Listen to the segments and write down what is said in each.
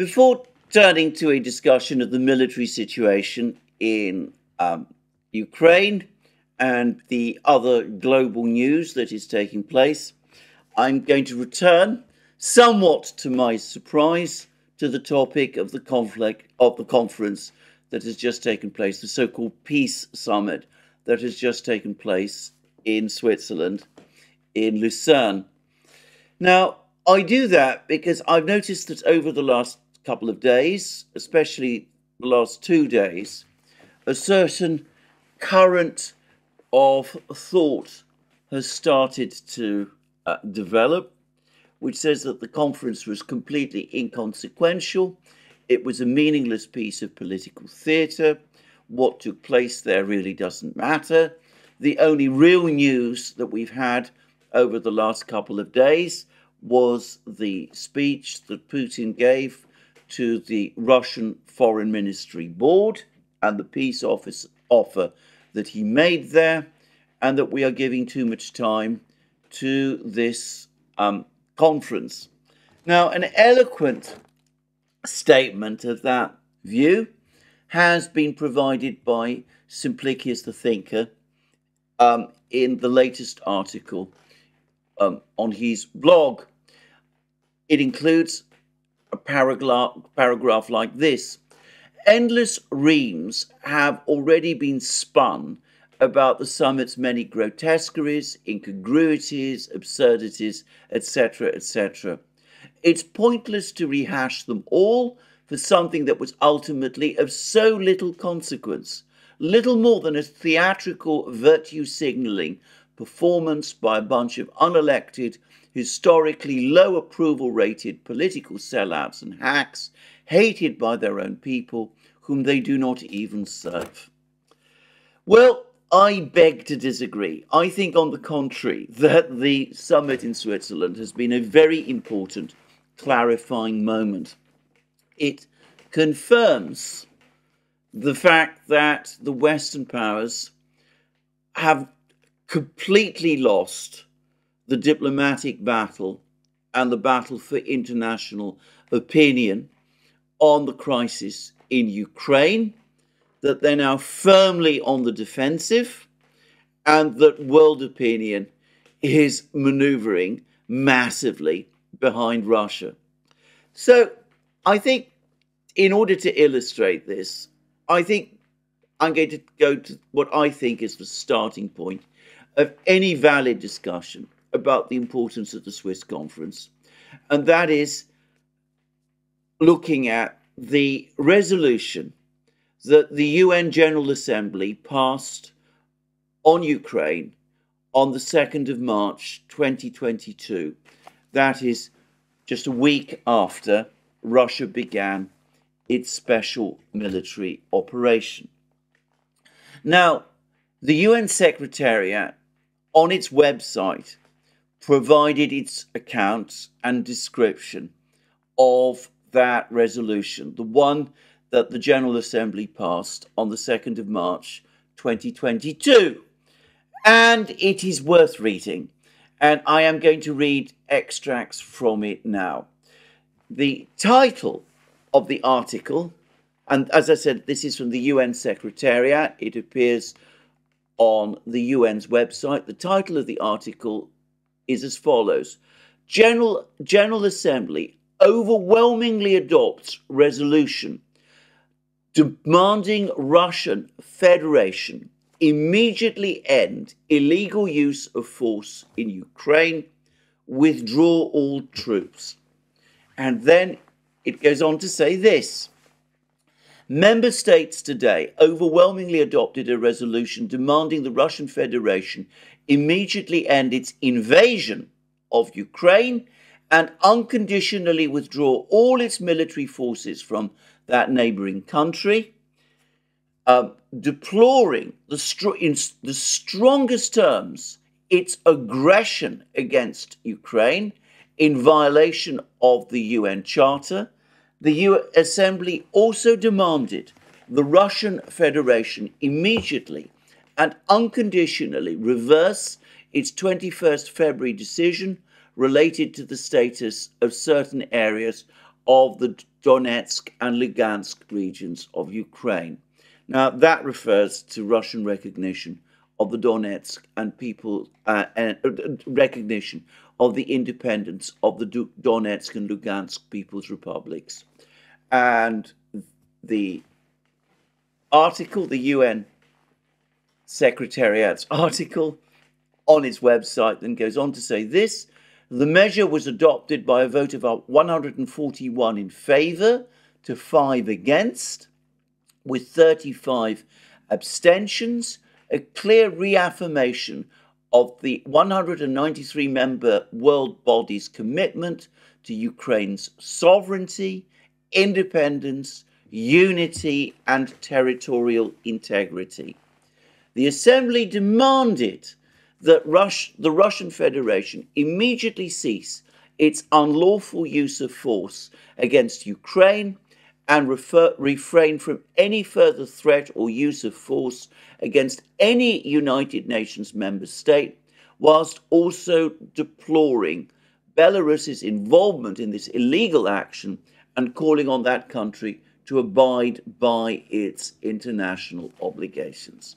Before turning to a discussion of the military situation in Ukraine and the other global news that is taking place, I'm going to return, somewhat to my surprise, to the topic of the conflict of the conference that has just taken place, the so-called Peace Summit that has just taken place in Switzerland, in Lucerne. Now, I do that because I've noticed that over the last couple of days, especially the last 2 days, a certain current of thought has started to develop, which says that the conference was completely inconsequential. It was a meaningless piece of political theatre. What took place there really doesn't matter. The only real news that we've had over the last couple of days was the speech that Putin gave to the Russian Foreign Ministry Board and the peace offer that he made there, and that we are giving too much time to this conference. Now, an eloquent statement of that view has been provided by Simplicius the Thinker in the latest article on his blog. It includes a paragraph like this: endless reams have already been spun about the summit's many grotesqueries, incongruities, absurdities, etc., etc. It's pointless to rehash them all for something that was ultimately of so little consequence, little more than a theatrical virtue signalling performance by a bunch of unelected, historically low approval rated political sellouts and hacks, hated by their own people, whom they do not even serve. Well, I beg to disagree. I think, on the contrary, that the summit in Switzerland has been a very important clarifying moment. It confirms the fact that the Western powers have completely lost the diplomatic battle and the battle for international opinion on the crisis in Ukraine, that they're now firmly on the defensive, and that world opinion is maneuvering massively behind Russia. So I think, in order to illustrate this, I think I'm going to go to what I think is the starting point of any valid discussion about the importance of the Swiss conference, and that is looking at the resolution that the UN General Assembly passed on Ukraine on the 2nd of March 2022. That is just a week after Russia began its special military operation. Now, the UN Secretariat on its website provided its account and description of that resolution, the one that the General Assembly passed on the 2nd of March 2022. And it is worth reading, and I am going to read extracts from it now. The title of the article, and as I said, this is from the UN Secretariat, it appears on the UN's website. The title of the article is as follows: General Assembly overwhelmingly adopts resolution demanding Russian Federation immediately end illegal use of force in Ukraine, withdraw all troops. And then it goes on to say this: member states today overwhelmingly adopted a resolution demanding the Russian Federation immediately end its invasion of Ukraine and unconditionally withdraw all its military forces from that neighboring country, deploring in the strongest terms its aggression against Ukraine in violation of the UN Charter. The UN Assembly also demanded the Russian Federation immediately and unconditionally reverse its 21st February decision related to the status of certain areas of the Donetsk and Lugansk regions of Ukraine. Now, that refers to Russian recognition of the Donetsk and recognition of the independence of the Donetsk and Lugansk People's Republics. And the article, the UN Secretariat's article on its website, then goes on to say this: the measure was adopted by a vote of 141 in favour to 5 against, with 35 abstentions, a clear reaffirmation of the 193-member world body's commitment to Ukraine's sovereignty, independence, unity, and territorial integrity. The Assembly demanded that the Russian Federation immediately cease its unlawful use of force against Ukraine and refrain from any further threat or use of force against any United Nations member state, whilst also deploring Belarus's involvement in this illegal action and calling on that country to abide by its international obligations.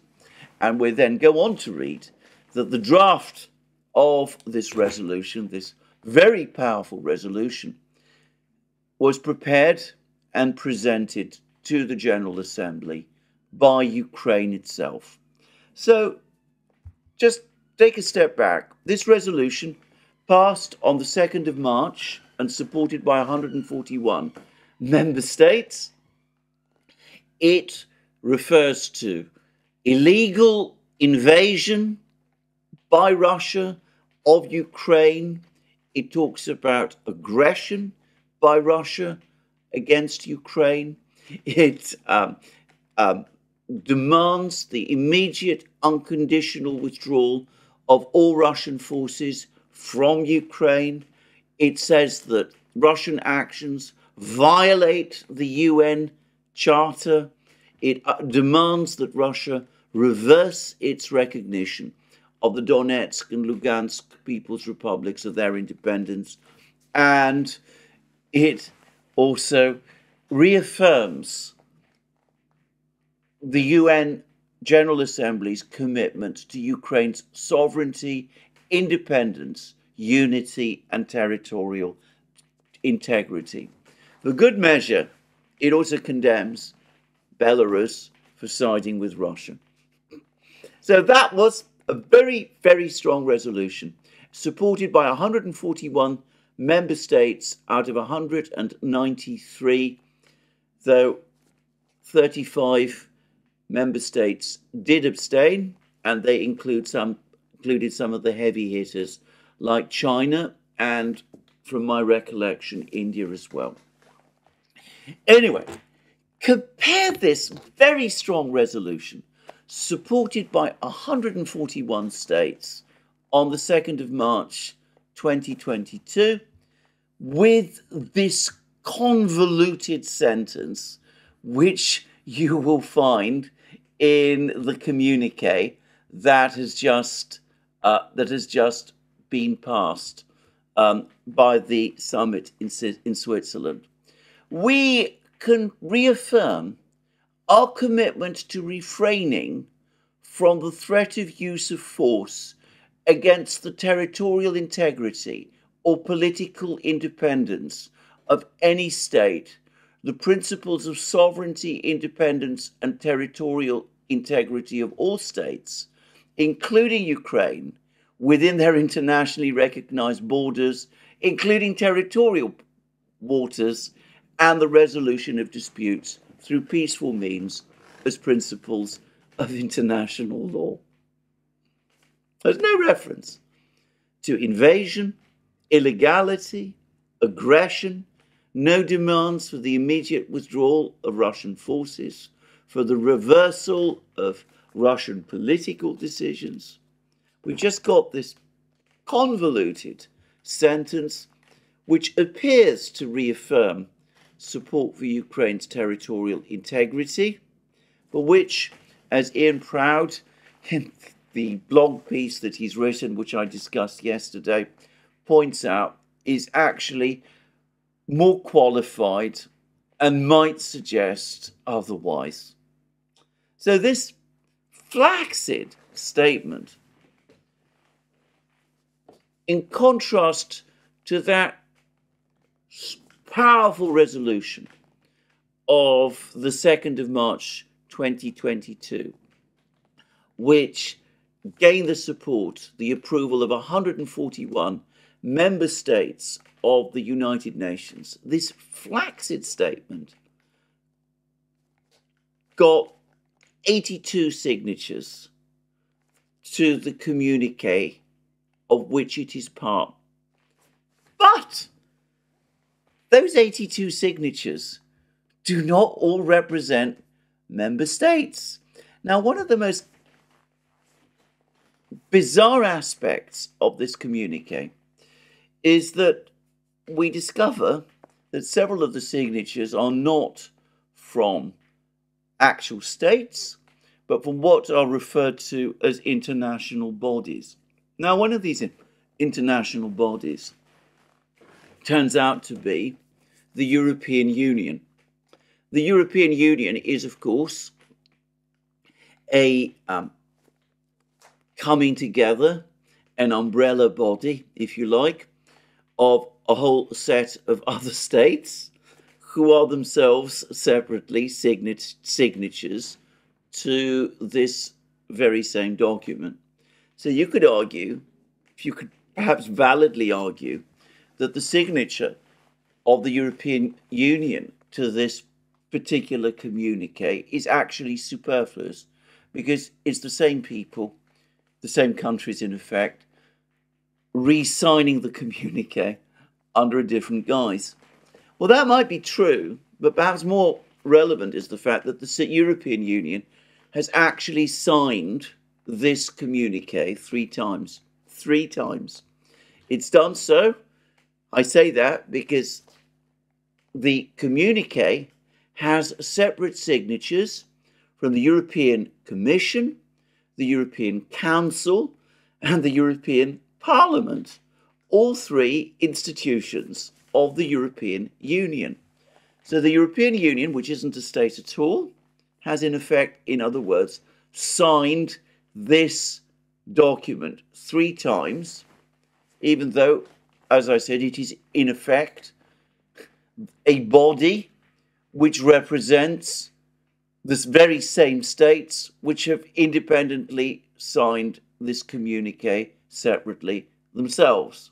And we then go on to read that the draft of this resolution, this very powerful resolution, was prepared and presented to the General Assembly by Ukraine itself. So just take a step back. This resolution passed on the 2nd of March and supported by 141 member states. It refers to illegal invasion by Russia of Ukraine. It talks about aggression by Russia against Ukraine. It demands the immediate unconditional withdrawal of all Russian forces from Ukraine. It says that Russian actions violate the UN Charter. It demands that Russia reverse its recognition of the Donetsk and Lugansk People's Republics of their independence. And it also reaffirms the UN General Assembly's commitment to Ukraine's sovereignty, independence, unity, and territorial integrity. For good measure, it also condemns Belarus for siding with Russia. So that was a very, very strong resolution, supported by 141 member states out of 193, though 35 member states did abstain, and they included some of the heavy hitters like China and, from my recollection, India as well. Anyway, compare this very strong resolution supported by 141 states on the 2nd of March 2022 with this convoluted sentence which you will find in the communique that has just been passed by the summit in Switzerland. We can reaffirm our commitment to refraining from the threat of use of force against the territorial integrity or political independence of any state, the principles of sovereignty, independence, and territorial integrity of all states, including Ukraine, within their internationally recognized borders, including territorial waters, and the resolution of disputes through peaceful means as principles of international law. There's no reference to invasion, illegality, aggression, no demands for the immediate withdrawal of Russian forces, for the reversal of Russian political decisions. We just got this convoluted sentence which appears to reaffirm support for Ukraine's territorial integrity, but which, as Ian Proud, in the blog piece that he's written, which I discussed yesterday, points out, is actually more qualified and might suggest otherwise. So this flaccid statement, in contrast to that powerful resolution of the 2nd of March 2022, which gained the support, the approval of 141 member states of the United Nations, this flaccid statement got 82 signatures to the communique of which it is part. But those 82 signatures do not all represent member states. Now, one of the most bizarre aspects of this communique is that we discover that several of the signatures are not from actual states, but from what are referred to as international bodies. Now, one of these international bodies turns out to be the European Union. The European Union is, of course, a coming together, an umbrella body, if you like, of a whole set of other states who are themselves separately signatures to this very same document. So you could argue, you could perhaps validly argue, that the signature of the European Union to this particular communique is actually superfluous, because it's the same people, the same countries in effect, re-signing the communique under a different guise. Well, that might be true, but perhaps more relevant is the fact that the European Union has actually signed this communique 3 times. 3 times. It's done so. I say that because the communique has separate signatures from the European Commission, the European Council, and the European Parliament, all 3 institutions of the European Union. So the European Union, which isn't a state at all, has in effect, in other words, signed this document 3 times, even though, as I said, it is in effect a body which represents the very same states which have independently signed this communique separately themselves.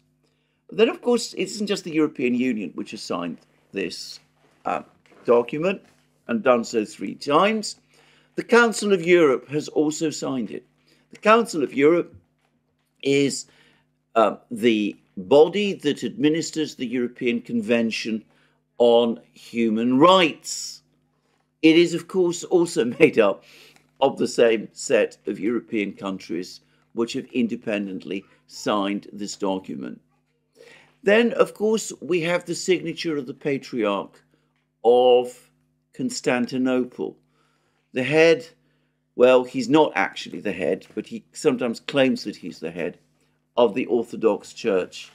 But then, of course, it isn't just the European Union which has signed this document and done so 3 times. The Council of Europe has also signed it. The Council of Europe is the body that administers the European Convention on Human Rights. It is, of course, also made up of the same set of European countries which have independently signed this document. Then, of course, we have the signature of the Patriarch of Constantinople. The head, well, he's not actually the head, but he sometimes claims that he's the head of the Orthodox Church.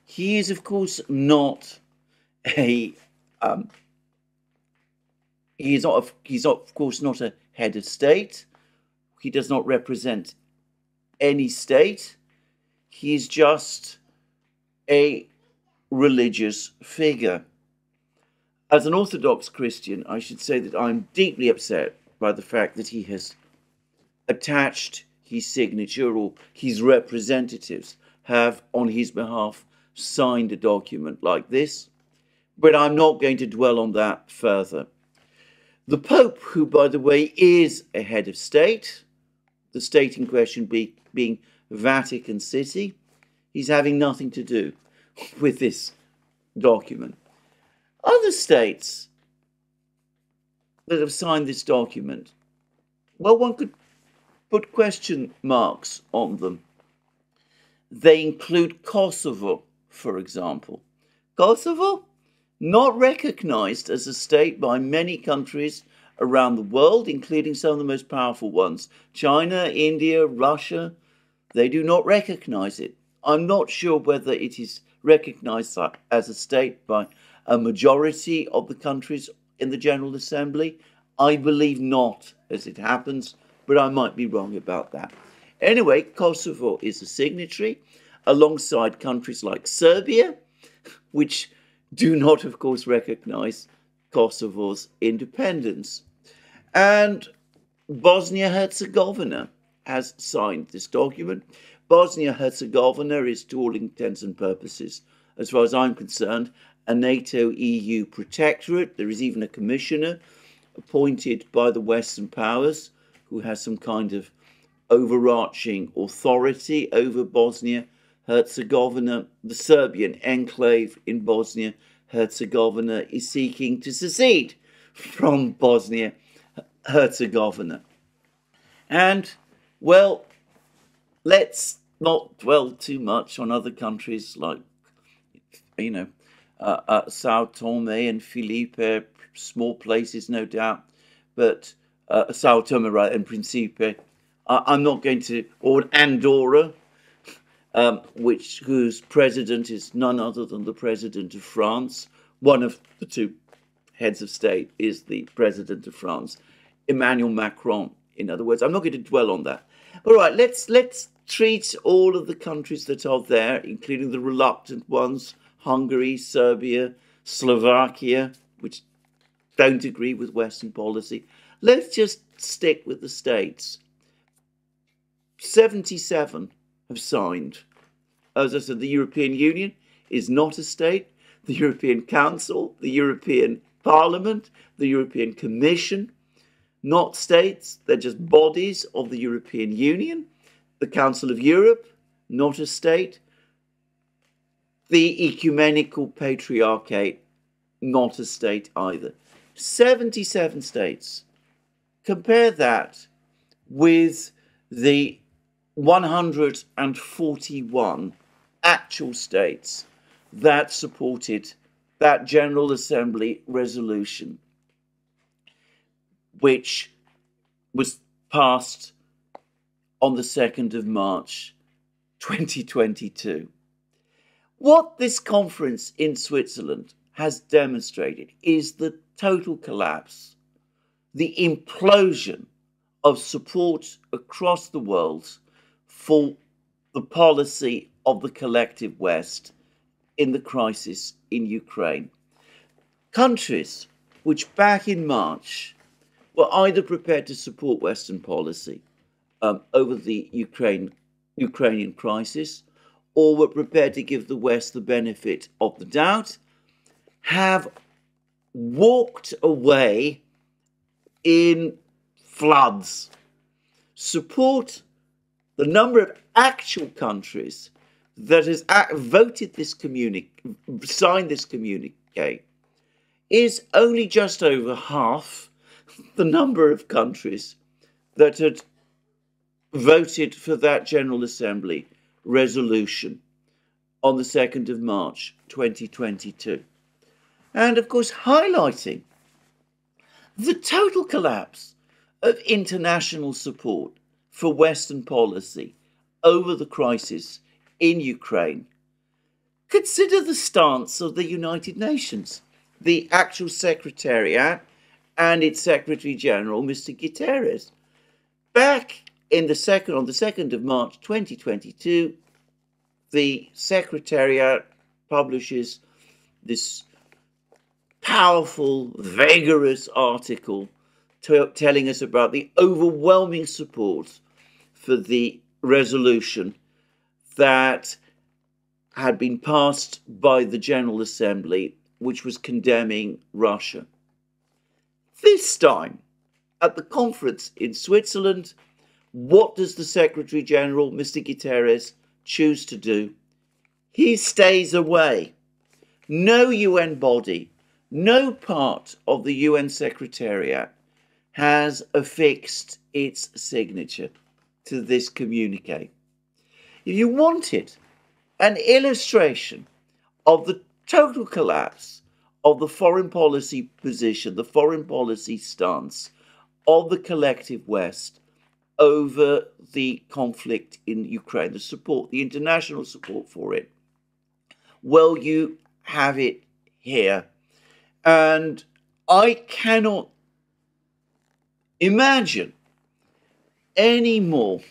He is, of course, not a he's of course not a head of state. He does not represent any state. He is just a religious figure. As an Orthodox Christian, I should say that I'm deeply upset by the fact that he has attached his signature, or his representatives have on his behalf signed a document like this. But I'm not going to dwell on that further. The Pope, who, by the way, is a head of state, the state in question being Vatican City, he's having nothing to do with this document. Other states that have signed this document, well, one could put question marks on them. They include Kosovo, for example. Kosovo, not recognized as a state by many countries around the world, including some of the most powerful ones. China, India, Russia, they do not recognize it. I'm not sure whether it is recognized as a state by a majority of the countries in the General Assembly? I believe not, as it happens, but I might be wrong about that. Anyway, Kosovo is a signatory alongside countries like Serbia, which do not, of course, recognize Kosovo's independence. And Bosnia-Herzegovina has signed this document. Bosnia-Herzegovina is, to all intents and purposes, as far as I'm concerned, a NATO-EU protectorate. There is even a commissioner appointed by the Western powers who has some kind of overarching authority over Bosnia-Herzegovina. The Serbian enclave in Bosnia-Herzegovina is seeking to secede from Bosnia-Herzegovina. And, well, let's not dwell too much on other countries like, Sao Tome and Felipe, small places, no doubt, but Sao Tome and Principe. I'm not going to, or Andorra, whose president is none other than the president of France. One of the two heads of state is the president of France, Emmanuel Macron. In other words, I'm not going to dwell on that. All right, let's treat all of the countries that are there, including the reluctant ones, Hungary, Serbia, Slovakia, which don't agree with Western policy. Let's just stick with the states. 77 have signed. As I said, the European Union is not a state. The European Council, the European Parliament, the European Commission, not states, they're just bodies of the European Union. The Council of Europe, not a state. The Ecumenical Patriarchate, not a state either. 77 states. Compare that with the 141 actual states that supported that General Assembly resolution, which was passed on the 2nd of March 2022. What this conference in Switzerland has demonstrated is the total collapse, the implosion of support across the world for the policy of the collective West in the crisis in Ukraine. Countries which back in March were either prepared to support Western policy over the Ukrainian crisis, or were prepared to give the West the benefit of the doubt, have walked away in floods. Support, the number of actual countries that has voted this signed this communique, is only just over half the number of countries that had voted for that General Assembly resolution on the 2nd of March 2022. And of course, highlighting the total collapse of international support for Western policy over the crisis in Ukraine. Consider the stance of the United Nations, the actual Secretariat and its Secretary General, Mr. Guterres. Back on the 2nd of March 2022, the Secretariat publishes this powerful, vigorous article telling us about the overwhelming support for the resolution that had been passed by the General Assembly, which was condemning Russia. This time, at the conference in Switzerland, what does the Secretary General, Mr. Guterres, choose to do? He stays away. No UN body, no part of the UN Secretariat has affixed its signature to this communique. If you wanted an illustration of the total collapse of the foreign policy position, the foreign policy stance of the collective West over the conflict in Ukraine, the support, the international support for it, well, you have it here And I cannot imagine any more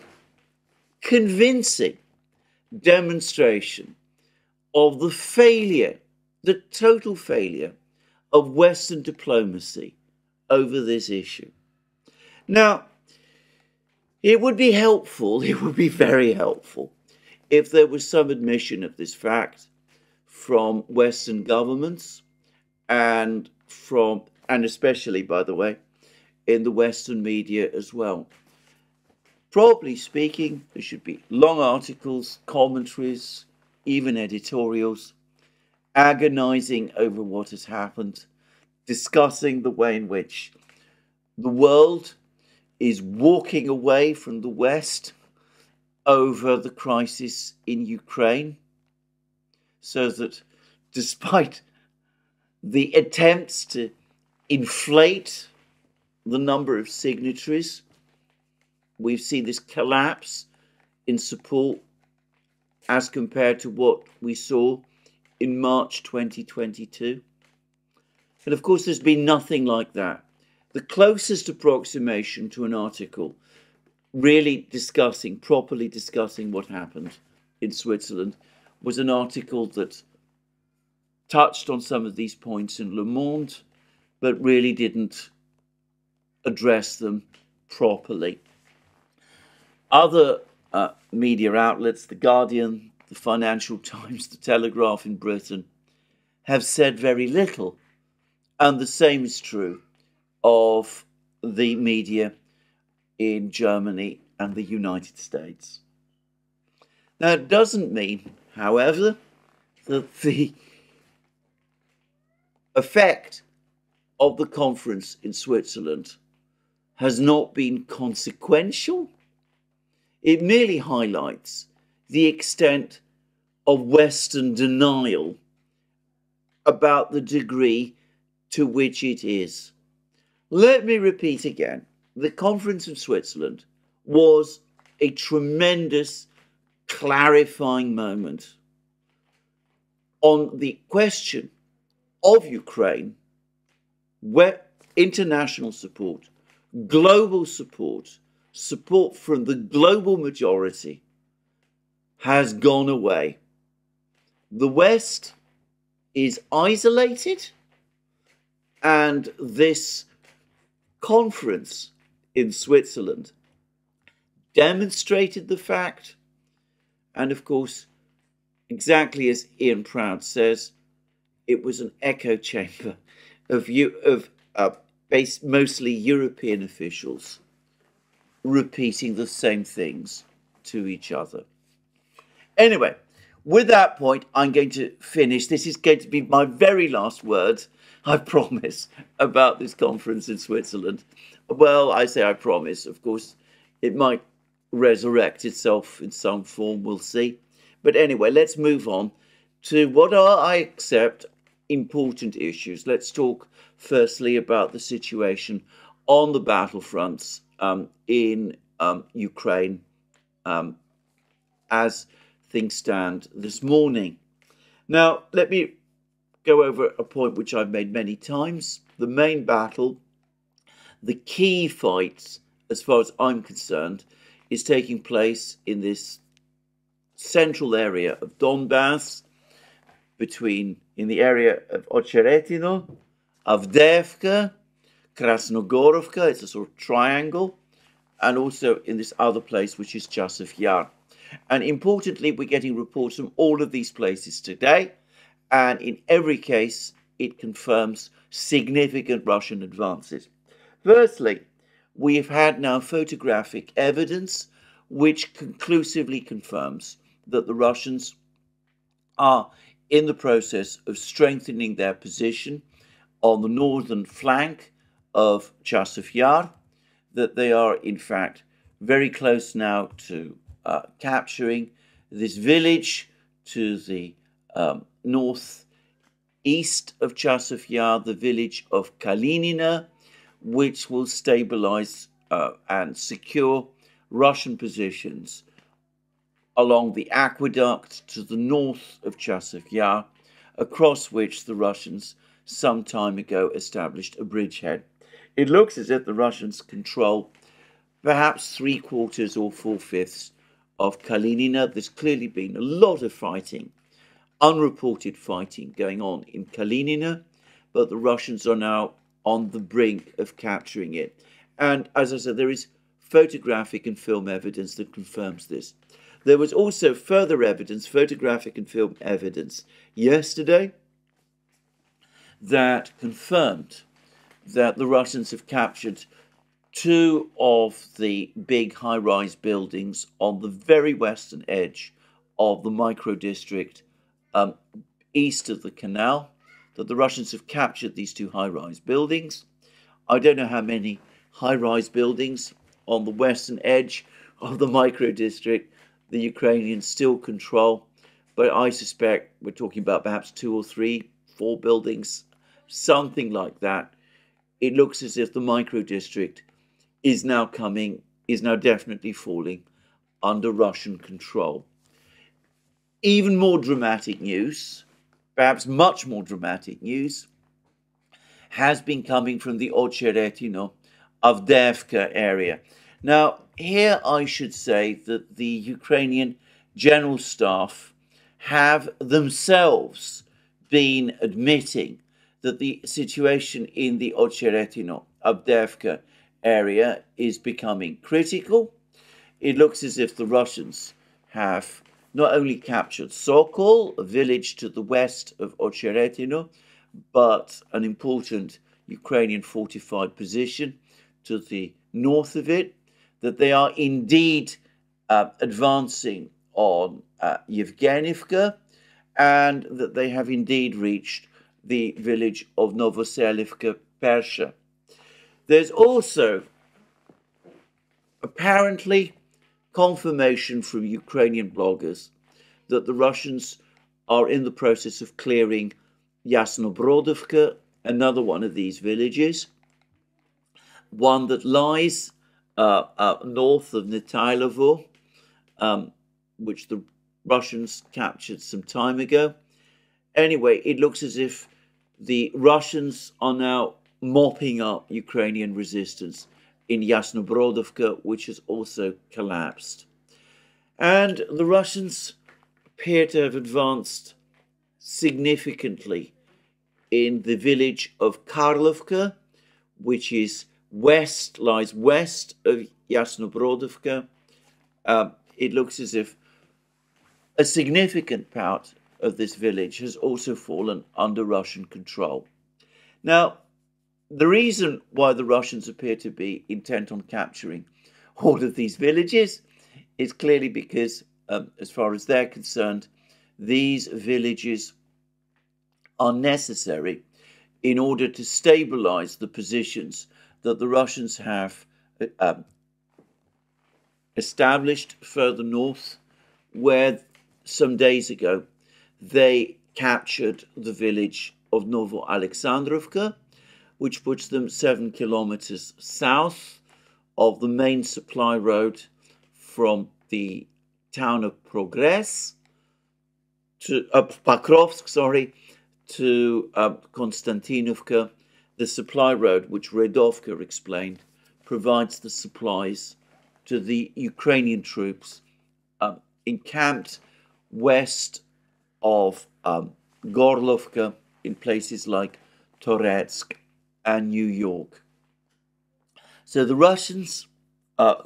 convincing demonstration of the failure, the total failure of Western diplomacy over this issue. Now, it would be helpful, it would be very helpful, if there was some admission of this fact from Western governments and especially, by the way, in the Western media as well. Broadly speaking, there should be long articles, commentaries, even editorials, agonizing over what has happened, discussing the way in which the world is walking away from the West over the crisis in Ukraine, so that despite the attempts to inflate the number of signatories, we've seen this collapse in support as compared to what we saw in March 2022. And of course, there's been nothing like that. The closest approximation to an article really properly discussing what happened in Switzerland was an article that touched on some of these points in Le Monde, but really didn't address them properly. Other media outlets, The Guardian, the Financial Times, The Telegraph in Britain, have said very little. And the same is true of the media in Germany and the United States. Now, it doesn't mean, however, that the effect of the conference in Switzerland has not been consequential. It merely highlights the extent of Western denial about the degree to which it is. Let me repeat again, the conference in Switzerland was a tremendous clarifying moment on the question of Ukraine, where international support, global support, support from the global majority has gone away. The West is isolated, and this conference in Switzerland demonstrated the fact. And of course, exactly as Ian Proud says, it was an echo chamber of mostly European officials repeating the same things to each other. Anyway, with that point, I'm going to finish. This is going to be my very last word, I promise, about this conference in Switzerland. Well, I say I promise. Of course, it might resurrect itself in some form, we'll see. But anyway, let's move on to what are, I accept, important issues. Let's talk firstly about the situation on the battlefronts in Ukraine as things stand this morning. Now, let me go over a point which I've made many times. The main battle, the key fights, as far as I'm concerned, is taking place in this central area of Donbass, in the area of Ocheretino, Avdiivka, Krasnogorovka, it's a sort of triangle, and also in this other place, which is Chasiv Yar. And importantly, we're getting reports from all of these places today, and in every case, it confirms significant Russian advances. Firstly, we have had now photographic evidence which conclusively confirms that the Russians are in the process of strengthening their position on the northern flank of Chasiv Yar, that they are in fact very close now to capturing this village to the northeast of Chasiv Yar, the village of Kalinina, which will stabilize and secure Russian positions along the aqueduct to the north of Chasiv Yar, across which the Russians some time ago established a bridgehead. It looks as if the Russians control perhaps 3/4 or 4/5 of Kalinina. There's clearly been a lot of fighting, unreported fighting going on in Kalinina, but the Russians are now on the brink of capturing it. And as I said, there is photographic and film evidence that confirms this. There was also further evidence, photographic and film evidence, yesterday that confirmed that the Russians have captured two of the big high-rise buildings on the very western edge of the micro-district east of the canal, that the Russians have captured these two high-rise buildings. I don't know how many high-rise buildings on the western edge of the micro-district the Ukrainians still control, but I suspect we're talking about perhaps 2 or 3, 4 buildings, something like that. It looks as if the micro-district is now definitely falling under Russian control. Even more dramatic news, perhaps much more dramatic news, has been coming from the Ocheretino, Avdiivka area. Now, here I should say that the Ukrainian General Staff have themselves been admitting that the situation in the Ocheretino, Avdiivka area is becoming critical. It looks as if the Russians have not only captured Sokol, a village to the west of Ocheretino, but an important Ukrainian fortified position to the north of it, that they are indeed advancing on Yevgenivka, and that they have indeed reached the village of Novoselivka Persha. There's also apparently confirmation from Ukrainian bloggers that the Russians are in the process of clearing Yasnobrodovka, another one of these villages, one that lies north of Netailovo, which the Russians captured some time ago. Anyway, it looks as if the Russians are now mopping up Ukrainian resistance in Yasnobrodovka, which has also collapsed. And the Russians appear to have advanced significantly in the village of Karlovka, which is lies west of Yasnobrodovka. It looks as if a significant part of this village has also fallen under Russian control. Now, the reason why the Russians appear to be intent on capturing all of these villages is clearly because, as far as they're concerned, these villages are necessary in order to stabilize the positions that the Russians have established further north, where some days ago they captured the village of Novo Alexandrovka, which puts them 7 kilometers south of the main supply road from the town of Pokrovsk, to Konstantinovka. The supply road, which Redovka explained, provides the supplies to the Ukrainian troops encamped west of Gorlovka in places like Toretsk and New York. So the Russians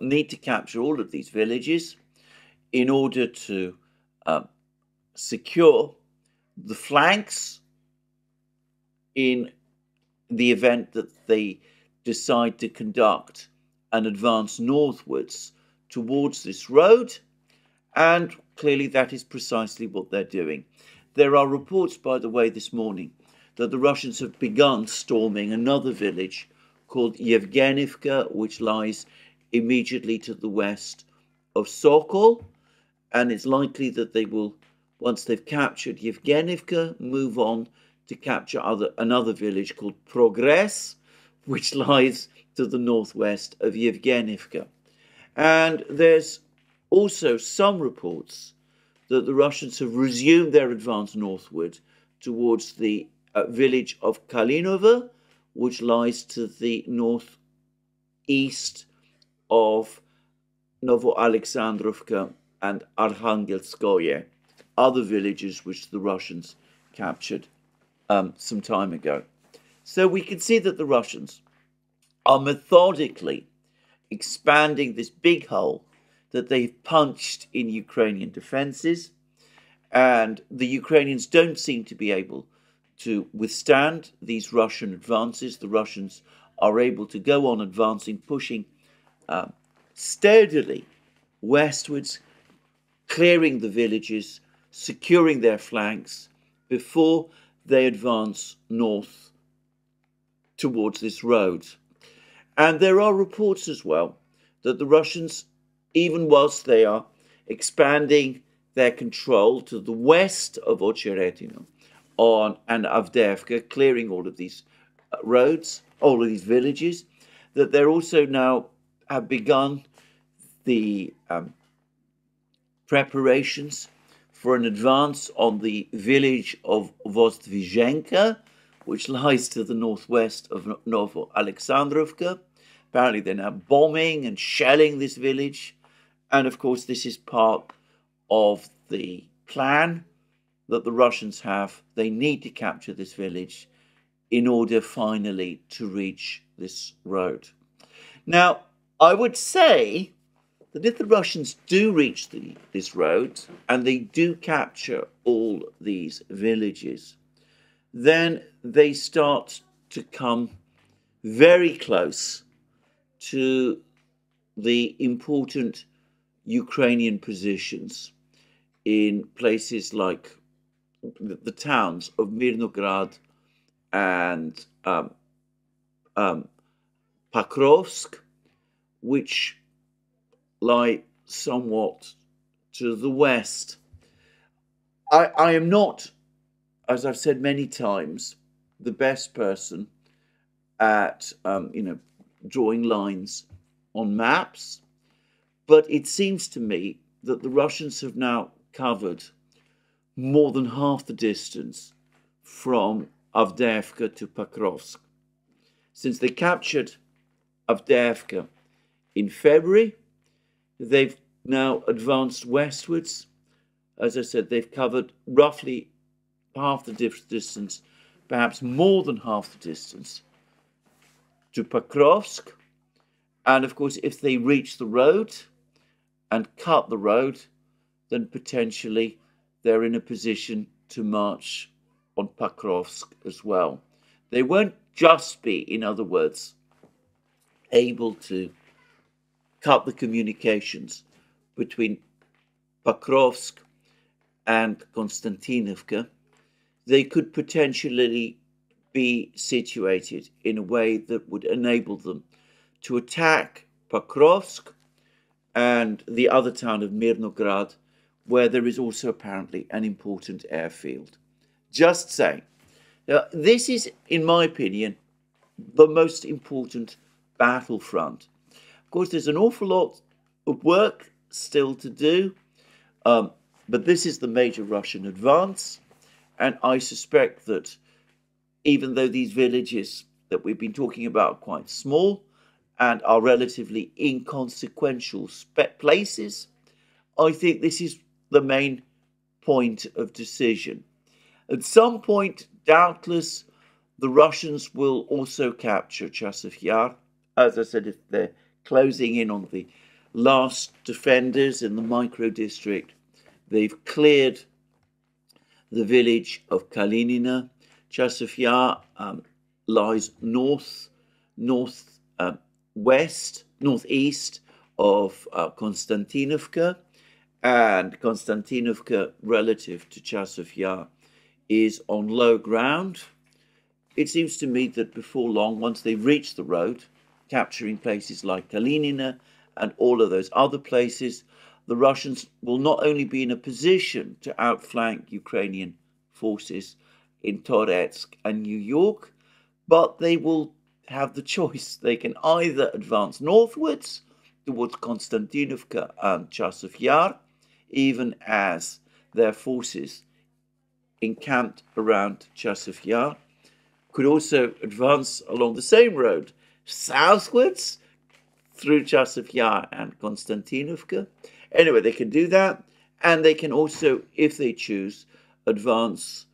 need to capture all of these villages in order to secure the flanks in the event that they decide to conduct an advance northwards towards this road, and clearly that is precisely what they're doing. There are reports, by the way, this morning that the Russians have begun storming another village called Yevgenivka, which lies immediately to the west of Sokol, and it's likely that they will, once they've captured Yevgenivka, move on to capture another village called Progress, which lies to the northwest of Yevgenivka. And there's also some reports that the Russians have resumed their advance northward towards the village of Kalinovo, which lies to the northeast of Novo-Alexandrovka and Arkhangelskoye, other villages which the Russians captured some time ago. So we can see that the Russians are methodically expanding this big hole that they've punched in Ukrainian defenses, and the Ukrainians don't seem to be able to withstand these Russian advances. The Russians are able to go on advancing, pushing sturdily westwards, clearing the villages, securing their flanks before they advance north towards this road. And there are reports as well that the Russians, even whilst they are expanding their control to the west of Ocheretino and Avdiivka, clearing all of these roads, all of these villages, that they're also now have begun the preparations for an advance on the village of Vozdvizhenka, which lies to the northwest of Novo-Alexandrovka. Apparently they're now bombing and shelling this village. And of course, this is part of the plan that the Russians have. They need to capture this village in order finally to reach this road. Now, I would say that if the Russians do reach this road and they do capture all these villages, then they start to come very close to the important Ukrainian positions in places like the towns of Mirnograd and Pokrovsk, which lie somewhat to the west. I am not, as I've said many times, the best person at drawing lines on maps, but it seems to me that the Russians have now covered more than half the distance from Avdiivka to Pokrovsk. Since they captured Avdiivka in February, they've now advanced westwards. As I said, they've covered roughly half the distance, perhaps more than half the distance to Pokrovsk. And of course, if they reach the road and cut the road, then potentially they're in a position to march on Pokrovsk as well. They won't just be, in other words, able to cut the communications between Pokrovsk and Konstantinovka. They could potentially be situated in a way that would enable them to attack Pokrovsk and the other town of Mirnograd, where there is also apparently an important airfield. Just saying. Now, this is, in my opinion, the most important battlefront. Of course, there's an awful lot of work still to do, but this is the major Russian advance, and I suspect that even though these villages that we've been talking about are quite small and are relatively inconsequential places, I think this is the main point of decision. At some point, doubtless, the Russians will also capture Chasiv Yar. As I said, if they're closing in on the last defenders in the micro-district, they've cleared the village of Kalinina. Chasiv Yar lies northeast of Konstantinovka, and Konstantinovka, relative to Chasiv Yar, is on low ground. It seems to me that before long, once they reach the road, capturing places like Kalinina and all of those other places, the Russians will not only be in a position to outflank Ukrainian forces in Toretsk and New York, but they will have the choice. They can either advance northwards towards Konstantinovka and Chasiv Yar, even as their forces encamped around Chasiv Yar could also advance along the same road southwards through Chasiv Yar and Konstantinovka. Anyway, they can do that, and they can also, if they choose, advance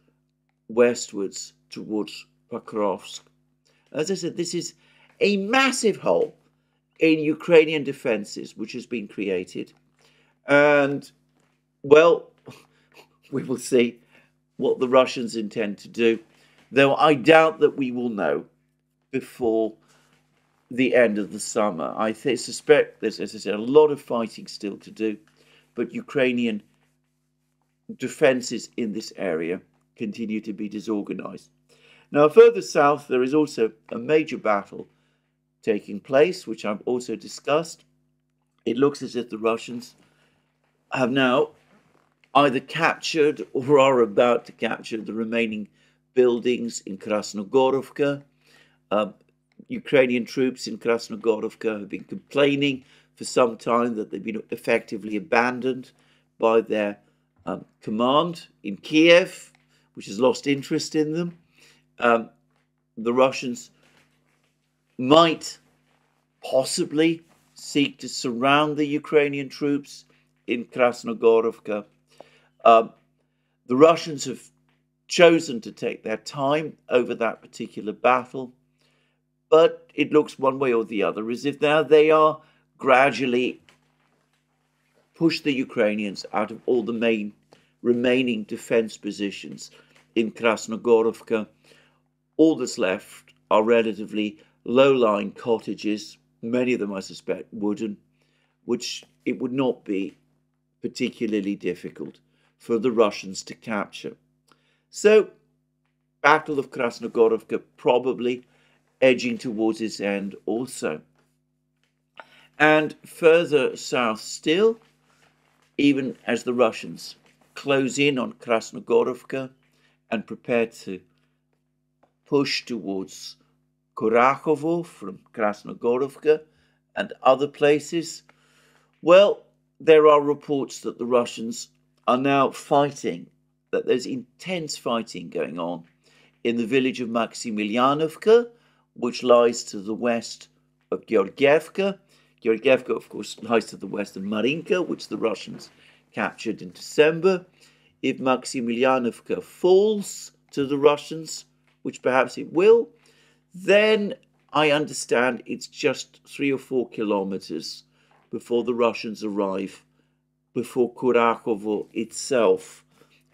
westwards towards Pokrovsk. As I said, this is a massive hole in Ukrainian defenses which has been created. And, well, we will see what the Russians intend to do, though I doubt that we will know before the end of the summer. I suspect there's, as I said, a lot of fighting still to do, but Ukrainian defenses in this area continue to be disorganized. Now, further south, there is also a major battle taking place, which I've also discussed. It looks as if the Russians have now either captured or are about to capture the remaining buildings in Krasnogorovka. Ukrainian troops in Krasnogorovka have been complaining for some time that they've been effectively abandoned by their command in Kiev, which has lost interest in them. The Russians might possibly seek to surround the Ukrainian troops in Krasnogorovka. The Russians have chosen to take their time over that particular battle, but it looks one way or the other as if now they are gradually push the Ukrainians out of all the main remaining defense positions in Krasnogorovka. All that's left are relatively low-lying cottages, many of them, I suspect, wooden, which it would not be particularly difficult for the Russians to capture. So, Battle of Krasnogorovka probably edging towards its end also. And further south still, even as the Russians close in on Krasnogorovka and prepare to push towards Kharkov from Krasnogorovka and other places, well, there are reports that the Russians are now fighting, that there's intense fighting going on in the village of Maximilianovka, which lies to the west of Georgievka. Georgievka, of course, lies to the west of Marinka, which the Russians captured in December. If Maximilianovka falls to the Russians, which perhaps it will, then I understand it's just 3 or 4 kilometers before the Russians arrive, before Kharkov itself.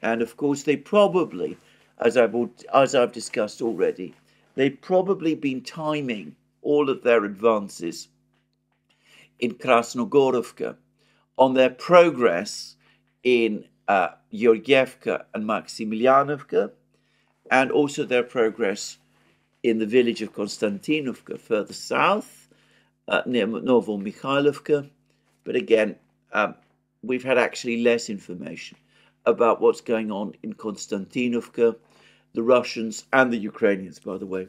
And of course, they probably, as I've discussed already, they've probably been timing all of their advances in Krasnogorovka on their progress in Georgievka and Maximilianovka, and also their progress in the village of Konstantinovka further south, near Novo-Mikhailovka. But again, we've had actually less information about what's going on in Konstantinovka. The Russians and the Ukrainians, by the way,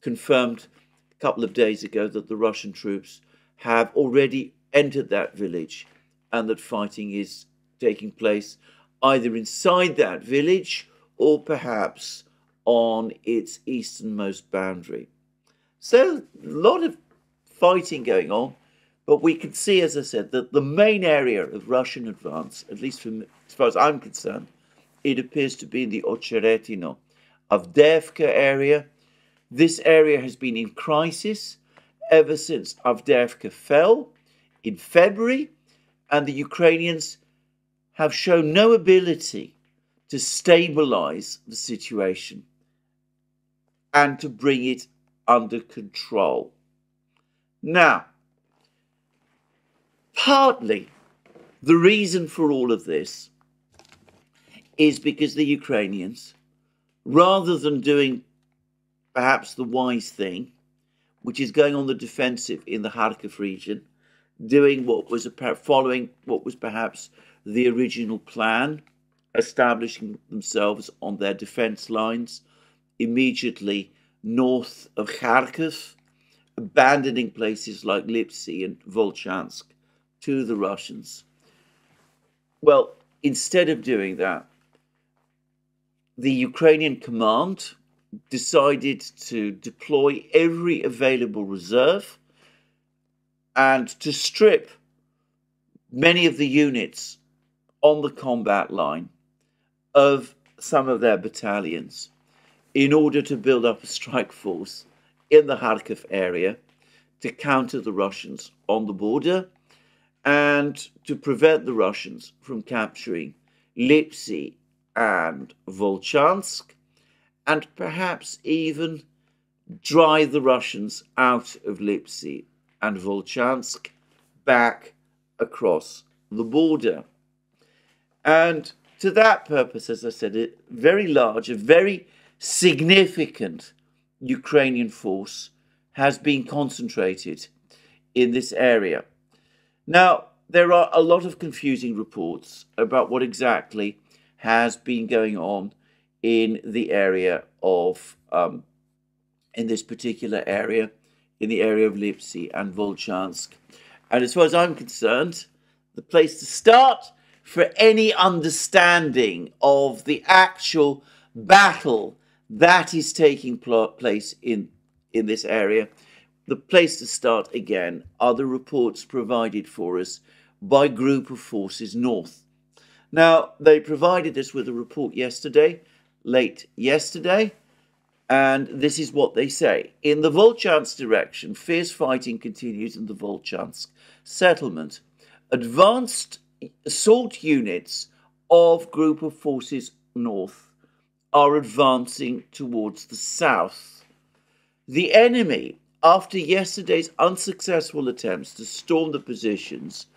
confirmed a couple of days ago that the Russian troops have already entered that village and that fighting is taking place either inside that village or perhaps on its easternmost boundary. So, a lot of fighting going on, but we can see, as I said, that the main area of Russian advance, at least from, as far as I'm concerned, it appears to be in the Ocheretino, Avdiivka area. This area has been in crisis ever since Avdiivka fell in February, and the Ukrainians have shown no ability to stabilize the situation and to bring it under control. Now, partly the reason for all of this is because the Ukrainians, rather than doing perhaps the wise thing, which is going on the defensive in the Kharkov region, doing what was following what was perhaps the original plan, establishing themselves on their defense lines immediately north of Kharkov, abandoning places like Lipsy and Volchansk to the Russians. Well, instead of doing that, the Ukrainian command decided to deploy every available reserve and to strip many of the units on the combat line of some of their battalions in order to build up a strike force in the Kharkov area to counter the Russians on the border and to prevent the Russians from capturing Lipsy and Volchansk, and perhaps even drive the Russians out of Lipsy and Volchansk back across the border. And to that purpose, as I said, a very large, a very significant Ukrainian force has been concentrated in this area. Now, there are a lot of confusing reports about what exactly has been going on in the area of, in this particular area, in the area of Lipsy and Volchansk. And as far as I'm concerned, the place to start for any understanding of the actual battle that is taking place in this area, the place to start again are the reports provided for us by Group of Forces North. Now, they provided us with a report yesterday, late yesterday, and this is what they say. In the Volchansk direction, fierce fighting continues in the Volchansk settlement. Advanced assault units of Group of Forces North are advancing towards the south. The enemy, after yesterday's unsuccessful attempts to storm the positions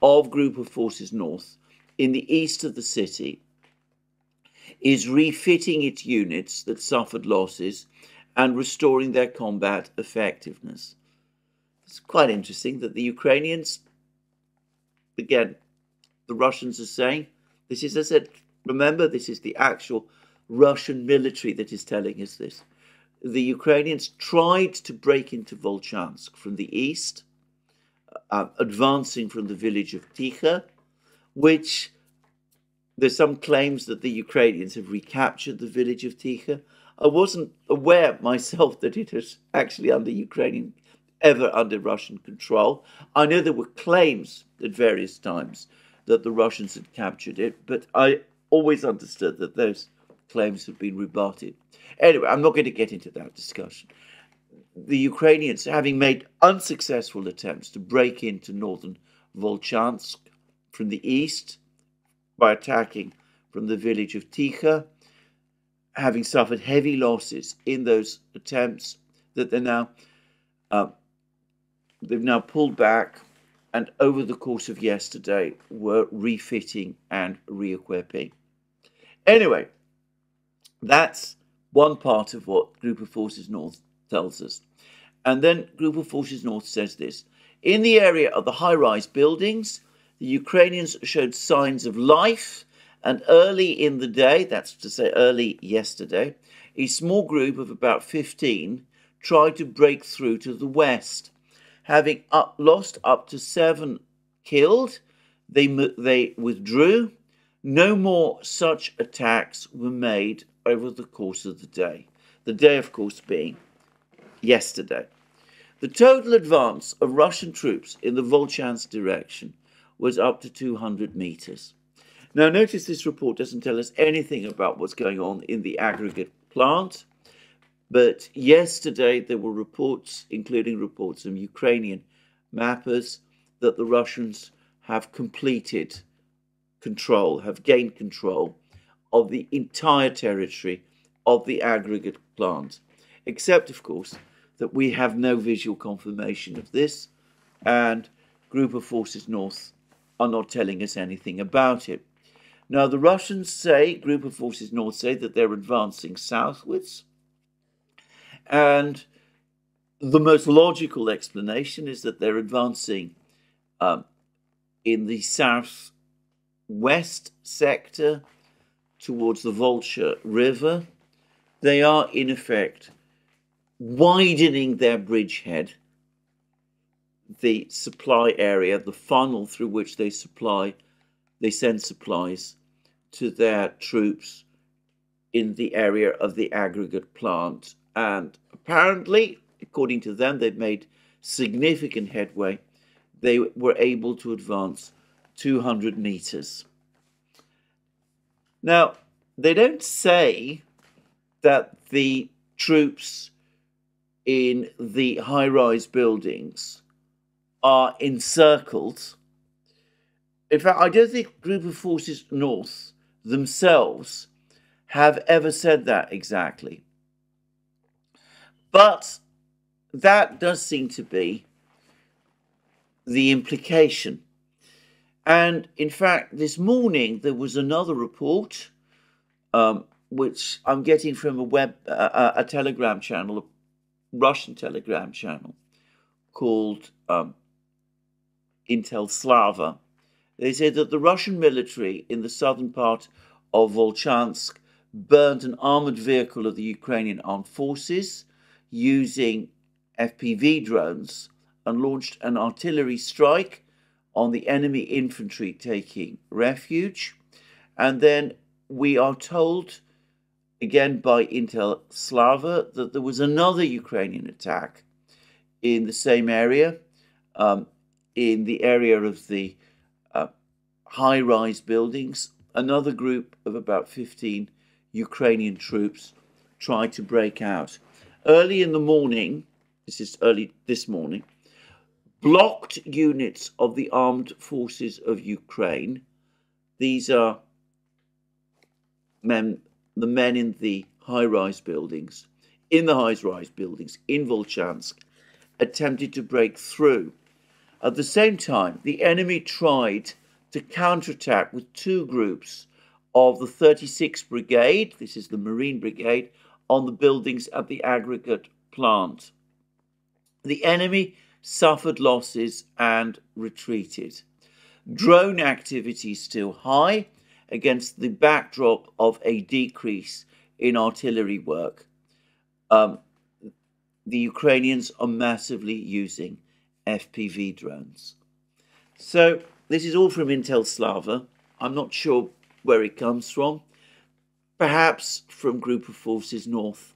of Group of Forces North in the east of the city, is refitting its units that suffered losses and restoring their combat effectiveness. It's quite interesting that the Ukrainians, again, the Russians are saying, this is, as I said, remember, this is the actual Russian military that is telling us this. The Ukrainians tried to break into Volchansk from the east, advancing from the village of Tikha, which there's some claims that the Ukrainians have recaptured the village of Tikha. I wasn't aware myself that it was actually ever under Russian control. I know there were claims at various times that the Russians had captured it, but I always understood that those claims had been rebutted. Anyway, I'm not going to get into that discussion. The Ukrainians, having made unsuccessful attempts to break into northern Volchansk from the east by attacking from the village of Tikha, having suffered heavy losses in those attempts, that they've now pulled back, and over the course of yesterday were refitting and re-equipping. Anyway, that's one part of what Group of Forces North tells us. And then Group of Forces North says this: in the area of the high-rise buildings, the Ukrainians showed signs of life, and early in the day, that's to say early yesterday, a small group of about 15 tried to break through to the west. Having lost up to 7 killed, they withdrew. No more such attacks were made over the course of the day. The day, of course, being yesterday. The total advance of Russian troops in the Volchansk direction was up to 200 meters. Now, notice this report doesn't tell us anything about what's going on in the aggregate plant, but yesterday there were reports, including reports from Ukrainian mappers, that the Russians have completed control, have gained control of the entire territory of the aggregate plant, except, of course, that we have no visual confirmation of this, and Group of Forces North are not telling us anything about it. Now, the Russians say, Group of Forces North say, that they're advancing southwards, and the most logical explanation is that they're advancing in the southwest sector towards the Volga River. They are, in effect, widening their bridgehead, the supply area, the funnel through which they send supplies to their troops in the area of the aggregate plant. And apparently, according to them, they've made significant headway. They were able to advance 200 meters. Now, they don't say that the troops in the high-rise buildings are encircled. In fact, I don't think Group of Forces North themselves have ever said that exactly. But that does seem to be the implication. And in fact, this morning there was another report, which I'm getting from a Telegram channel, a Russian Telegram channel called Intel Slava. They said that the Russian military in the southern part of Volchansk burned an armored vehicle of the Ukrainian armed forces using FPV drones and launched an artillery strike on the enemy infantry taking refuge. And then we are told, again by Intel Slava, that there was another Ukrainian attack in the same area, in the area of the high-rise buildings. Another group of about 15 Ukrainian troops tried to break out. Early in the morning, this is early this morning, blocked units of the armed forces of Ukraine. These are the men in the high-rise buildings, in Volchansk, attempted to break through. At the same time, the enemy tried to counterattack with two groups of the 36th Brigade, this is the Marine Brigade, on the buildings at the aggregate plant. The enemy suffered losses and retreated. Drone activity is still high against the backdrop of a decrease in artillery work. The Ukrainians are massively using FPV drones. So this is all from Intel Slava. I'm not sure where it comes from. Perhaps from Group of Forces North.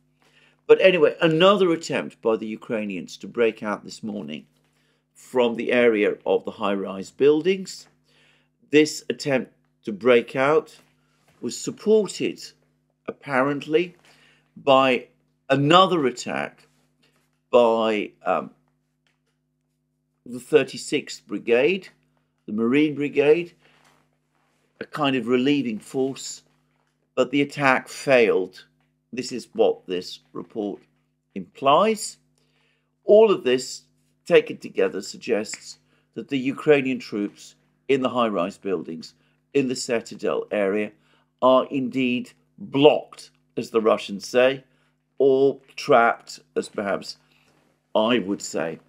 But anyway, another attempt by the Ukrainians to break out this morning from the area of the high-rise buildings. This attempt to break out was supported, apparently, by another attack by the 36th Brigade, the Marine Brigade, a kind of relieving force, but the attack failed. This is what this report implies. All of this, taken together, suggests that the Ukrainian troops in the high-rise buildings in the Citadel area are indeed blocked, as the Russians say, or trapped, as perhaps I would say.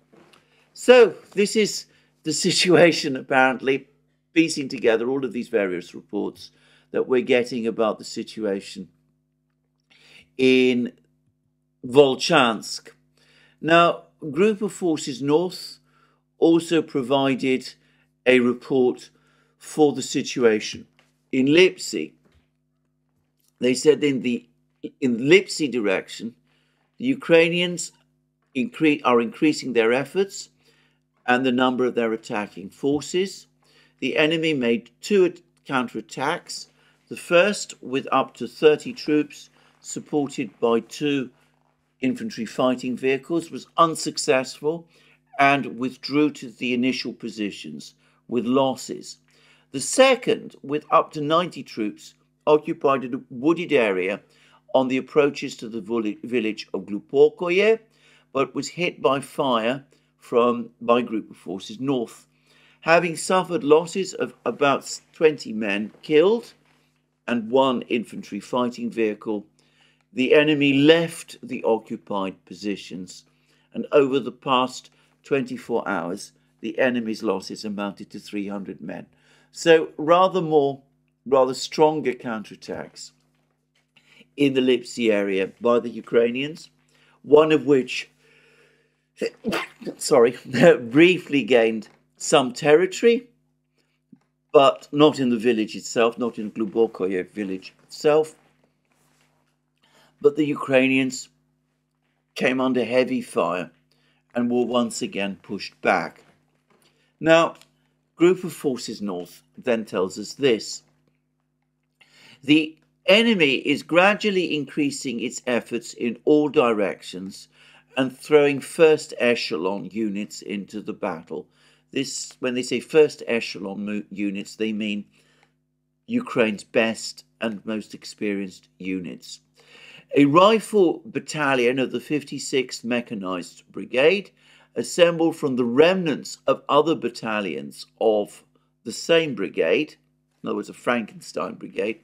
So this is the situation, apparently, piecing together all of these various reports that we're getting about the situation in Volchansk. Now, Group of Forces North also provided a report for the situation in Lipsy. They said in the Lipsy direction, the Ukrainians are increasing their efforts and the number of their attacking forces. The enemy made two counterattacks. The first, with up to 30 troops, supported by two infantry fighting vehicles, was unsuccessful and withdrew to the initial positions with losses. The second, with up to 90 troops, occupied a wooded area on the approaches to the village of Glubokoye, but was hit by fire by Group of Forces North. Having suffered losses of about 20 men killed and one infantry fighting vehicle, the enemy left the occupied positions, and over the past 24 hours, the enemy's losses amounted to 300 men. So rather stronger counterattacks in the Lipsy area by the Ukrainians, one of which, briefly gained some territory, but not in the village itself, not in Glubokoye village itself. But the Ukrainians came under heavy fire and were once again pushed back. Now, Group of Forces North then tells us this. The enemy is gradually increasing its efforts in all directions and throwing first echelon units into the battle. This, when they say first echelon units, they mean Ukraine's best and most experienced units. A rifle battalion of the 56th Mechanized Brigade, assembled from the remnants of other battalions of the same brigade, in other words, a Frankenstein brigade,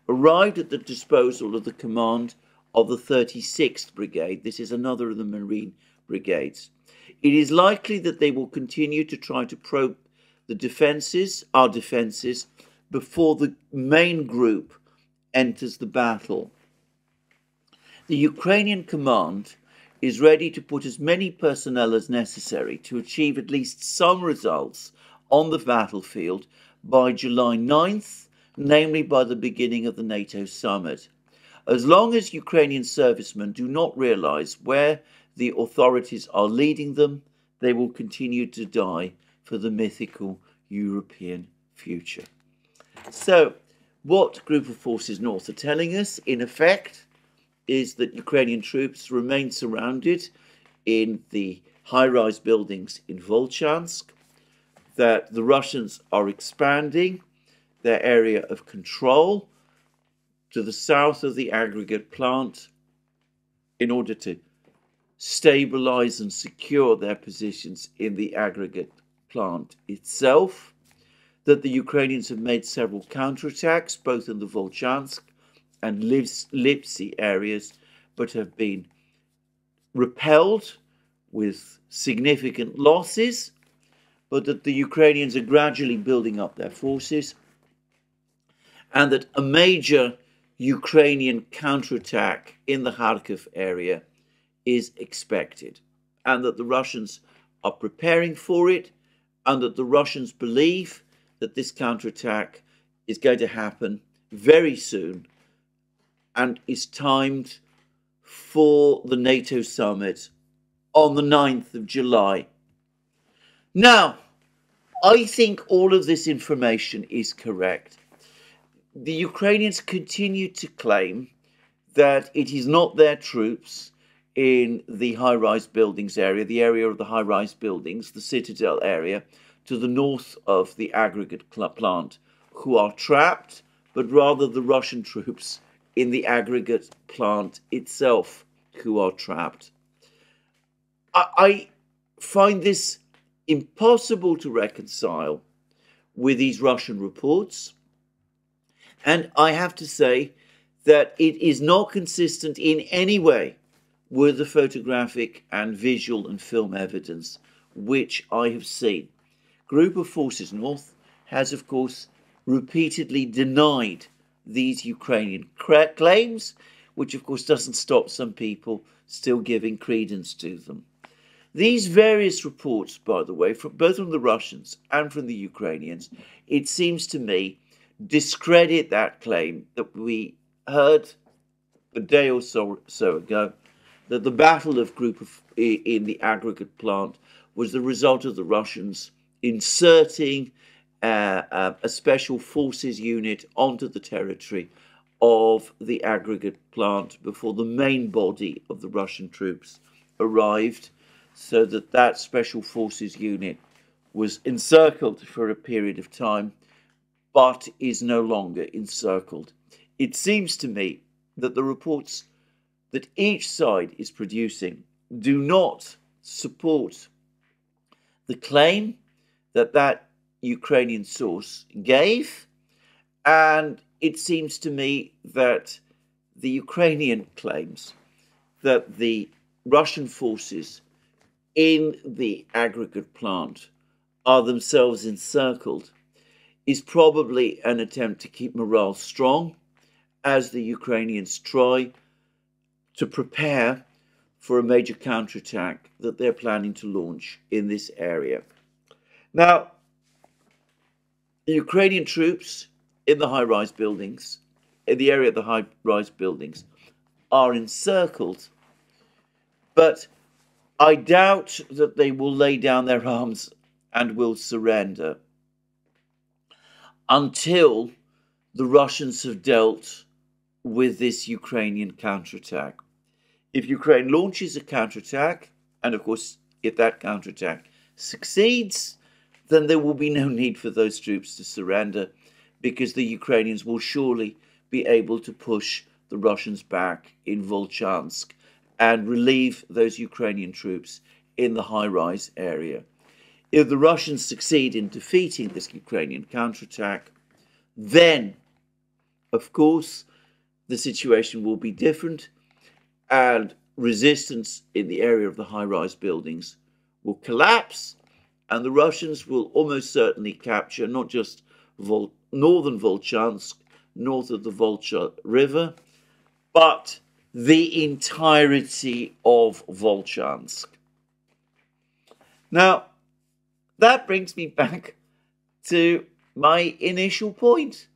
arrived at the disposal of the command of the 36th Brigade. This is another of the Marine brigades. It is likely that they will continue to try to probe the defences, our defences, before the main group enters the battle. The Ukrainian command is ready to put as many personnel as necessary to achieve at least some results on the battlefield by July 9th, namely by the beginning of the NATO summit. As long as Ukrainian servicemen do not realize where the authorities are leading them, they will continue to die for the mythical European future. So, what Group of Forces North are telling us, in effect, is that Ukrainian troops remain surrounded in the high-rise buildings in Volchansk, that the Russians are expanding their area of control to the south of the aggregate plant in order to stabilize and secure their positions in the aggregate plant itself, that the Ukrainians have made several counterattacks, both in the Volchansk and Lipsy areas, but have been repelled with significant losses, but that the Ukrainians are gradually building up their forces, and that a major Ukrainian counterattack in the Kharkov area is expected, and that the Russians are preparing for it, and that the Russians believe that this counterattack is going to happen very soon and is timed for the NATO summit on the 9th of July. Now, I think all of this information is correct. The Ukrainians continue to claim that it is not their troops in the high-rise buildings area, the area of the high-rise buildings, the citadel area, to the north of the aggregate plant, who are trapped, but rather the Russian troops in the aggregate plant itself who are trapped. I find this impossible to reconcile with these Russian reports, and I have to say that it is not consistent in any way with the photographic and visual and film evidence which I have seen. Group of Forces North has, of course, repeatedly denied these Ukrainian claims, which of course doesn't stop some people still giving credence to them. These various reports, by the way, both from the Russians and from the Ukrainians, it seems to me, discredit that claim that we heard a day or so ago, that the battle of in the aggregate plant was the result of the Russians inserting a special forces unit onto the territory of the aggregate plant before the main body of the Russian troops arrived, so that that special forces unit was encircled for a period of time, but is no longer encircled. It seems to me that the reports that each side is producing do not support the claim that that Ukrainian source gave, and it seems to me that the Ukrainian claims that the Russian forces in the aggregate plant are themselves encircled is probably an attempt to keep morale strong as the Ukrainians try to prepare for a major counterattack that they're planning to launch in this area. Now, the Ukrainian troops in the high-rise buildings, in the area of the high-rise buildings, are encircled, but I doubt that they will lay down their arms and will surrender until the Russians have dealt with this Ukrainian counterattack. If Ukraine launches a counterattack, and of course, if that counterattack succeeds, then there will be no need for those troops to surrender, because the Ukrainians will surely be able to push the Russians back in Volchansk and relieve those Ukrainian troops in the high-rise area. If the Russians succeed in defeating this Ukrainian counterattack, then, of course, the situation will be different, and resistance in the area of the high-rise buildings will collapse, and the Russians will almost certainly capture not just northern Volchansk, north of the Volcha River, but the entirety of Volchansk. Now, that brings me back to my initial point.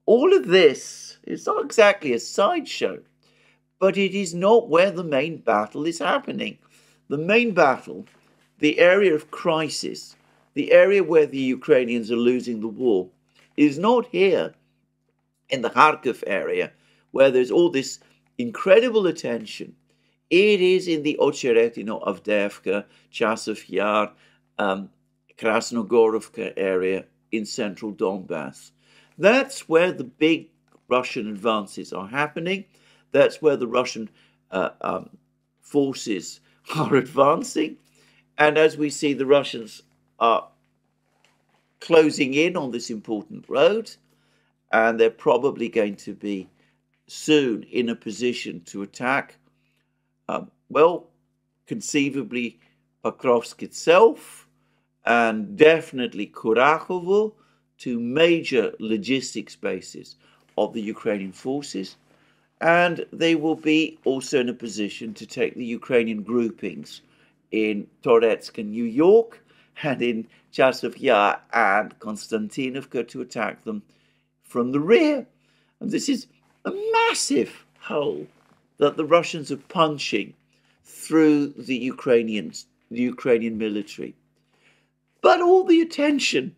All of this is not exactly a sideshow, but it is not where the main battle is happening. The main battle, the area of crisis, the area where the Ukrainians are losing the war, is not here in the Kharkov area, where there's all this incredible attention. It is in the Ocheretino, Avdiivka, Chasov Yar, Krasnogorovka area in central Donbass. That's where the big Russian advances are happening. That's where the Russian forces are advancing. And as we see, the Russians are closing in on this important road, and they're probably going to be soon in a position to attack, well, conceivably Pokrovsk itself, and definitely Kharkov, two major logistics bases of the Ukrainian forces. And they will be also in a position to take the Ukrainian groupings in Toretsk and New York, and in Chasov Yar and Konstantinovka to attack them from the rear. And this is a massive hole that the Russians are punching through the Ukrainian military. But all the attention,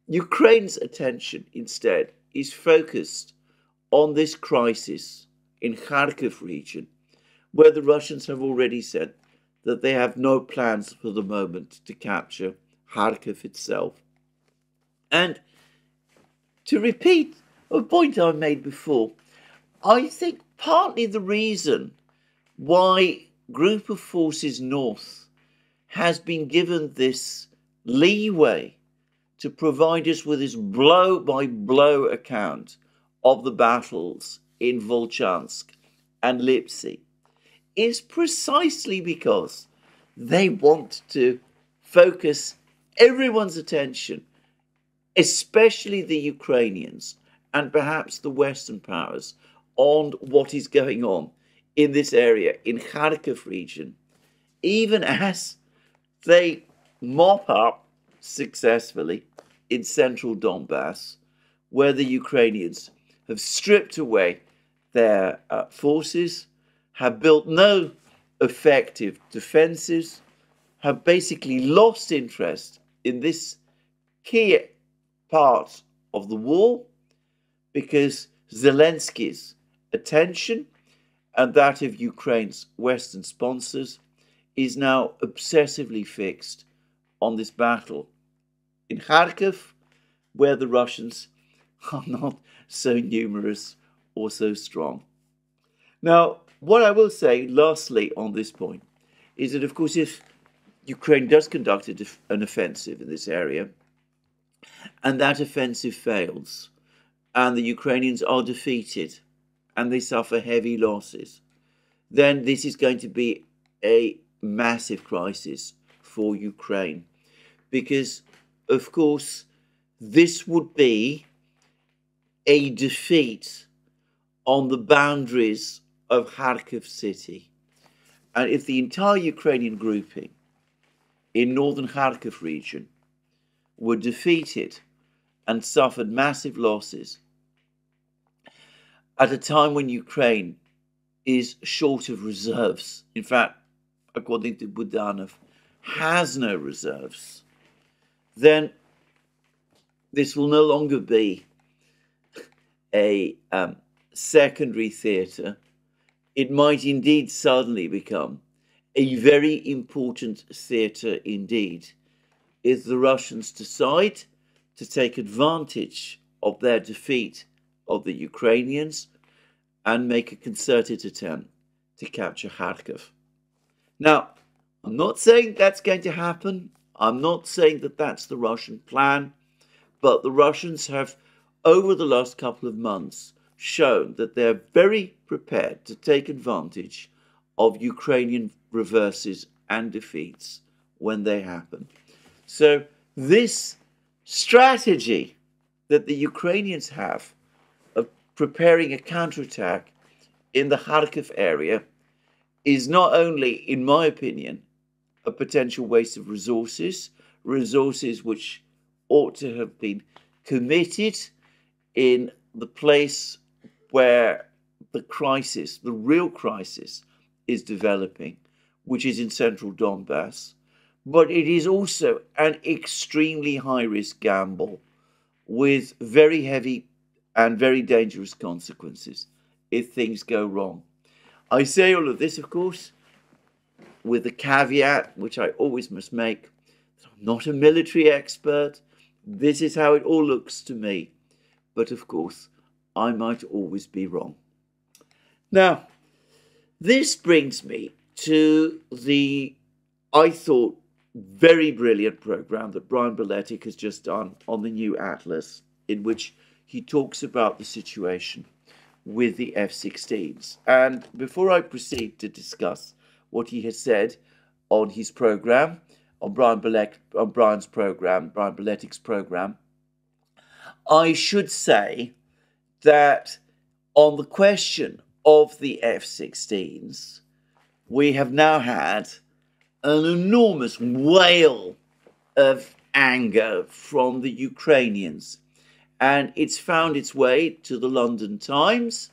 Ukraine's attention instead, is focused on this crisis in Kharkov region, where the Russians have already said that they have no plans for the moment to capture Kharkov itself. And to repeat a point I made before, I think partly the reason why Group of Forces North has been given this leeway to provide us with this blow-by-blow account of the battles in Volchansk and Lipsy is precisely because they want to focus everyone's attention, especially the Ukrainians and perhaps the Western powers, on what is going on in this area, in Kharkov region, even as they mop up successfully in central Donbass, where the Ukrainians have stripped away their forces, have built no effective defenses, have basically lost interest in this key part of the war, because Zelensky's attention and that of Ukraine's Western sponsors is now obsessively fixed on this battle in Kharkov, where the Russians are not so numerous or so strong. Now, what I will say lastly on this point is that, of course, if Ukraine does conduct an offensive in this area, and that offensive fails, and the Ukrainians are defeated, and they suffer heavy losses, then this is going to be a massive crisis for Ukraine. Because, of course, this would be a defeat on the boundaries of Kharkov city. And if the entire Ukrainian grouping in northern Kharkov region were defeated and suffered massive losses at a time when Ukraine is short of reserves. In fact, according to Budanov, has no reserves, then this will no longer be a secondary theatre. It might indeed suddenly become a very important theatre indeed if the Russians decide to take advantage of their defeat of the Ukrainians and make a concerted attempt to capture Kharkov. Now, I'm not saying that's going to happen. I'm not saying that that's the Russian plan, but the Russians have, over the last couple of months, shown that they're very prepared to take advantage of Ukrainian reverses and defeats when they happen. So this strategy that the Ukrainians have of preparing a counterattack in the Kharkov area is not only, in my opinion, a potential waste of resources, resources which ought to have been committed in the place where the crisis, the real crisis, is developing, which is in central Donbass, but it is also an extremely high-risk gamble with very heavy and very dangerous consequences if things go wrong. I say all of this, of course, with the caveat, which I always must make, that I'm not a military expert. This is how it all looks to me. But of course, I might always be wrong. Now, this brings me to the, I thought, very brilliant program that Brian Beletic has just done on the new Atlas, in which he talks about the situation with the F16s. And before I proceed to discuss what he has said on his program, on Brian Beletic's program, I should say that on the question of the F16s, we have now had an enormous wave of anger from the Ukrainians, and it's found its way to the London Times.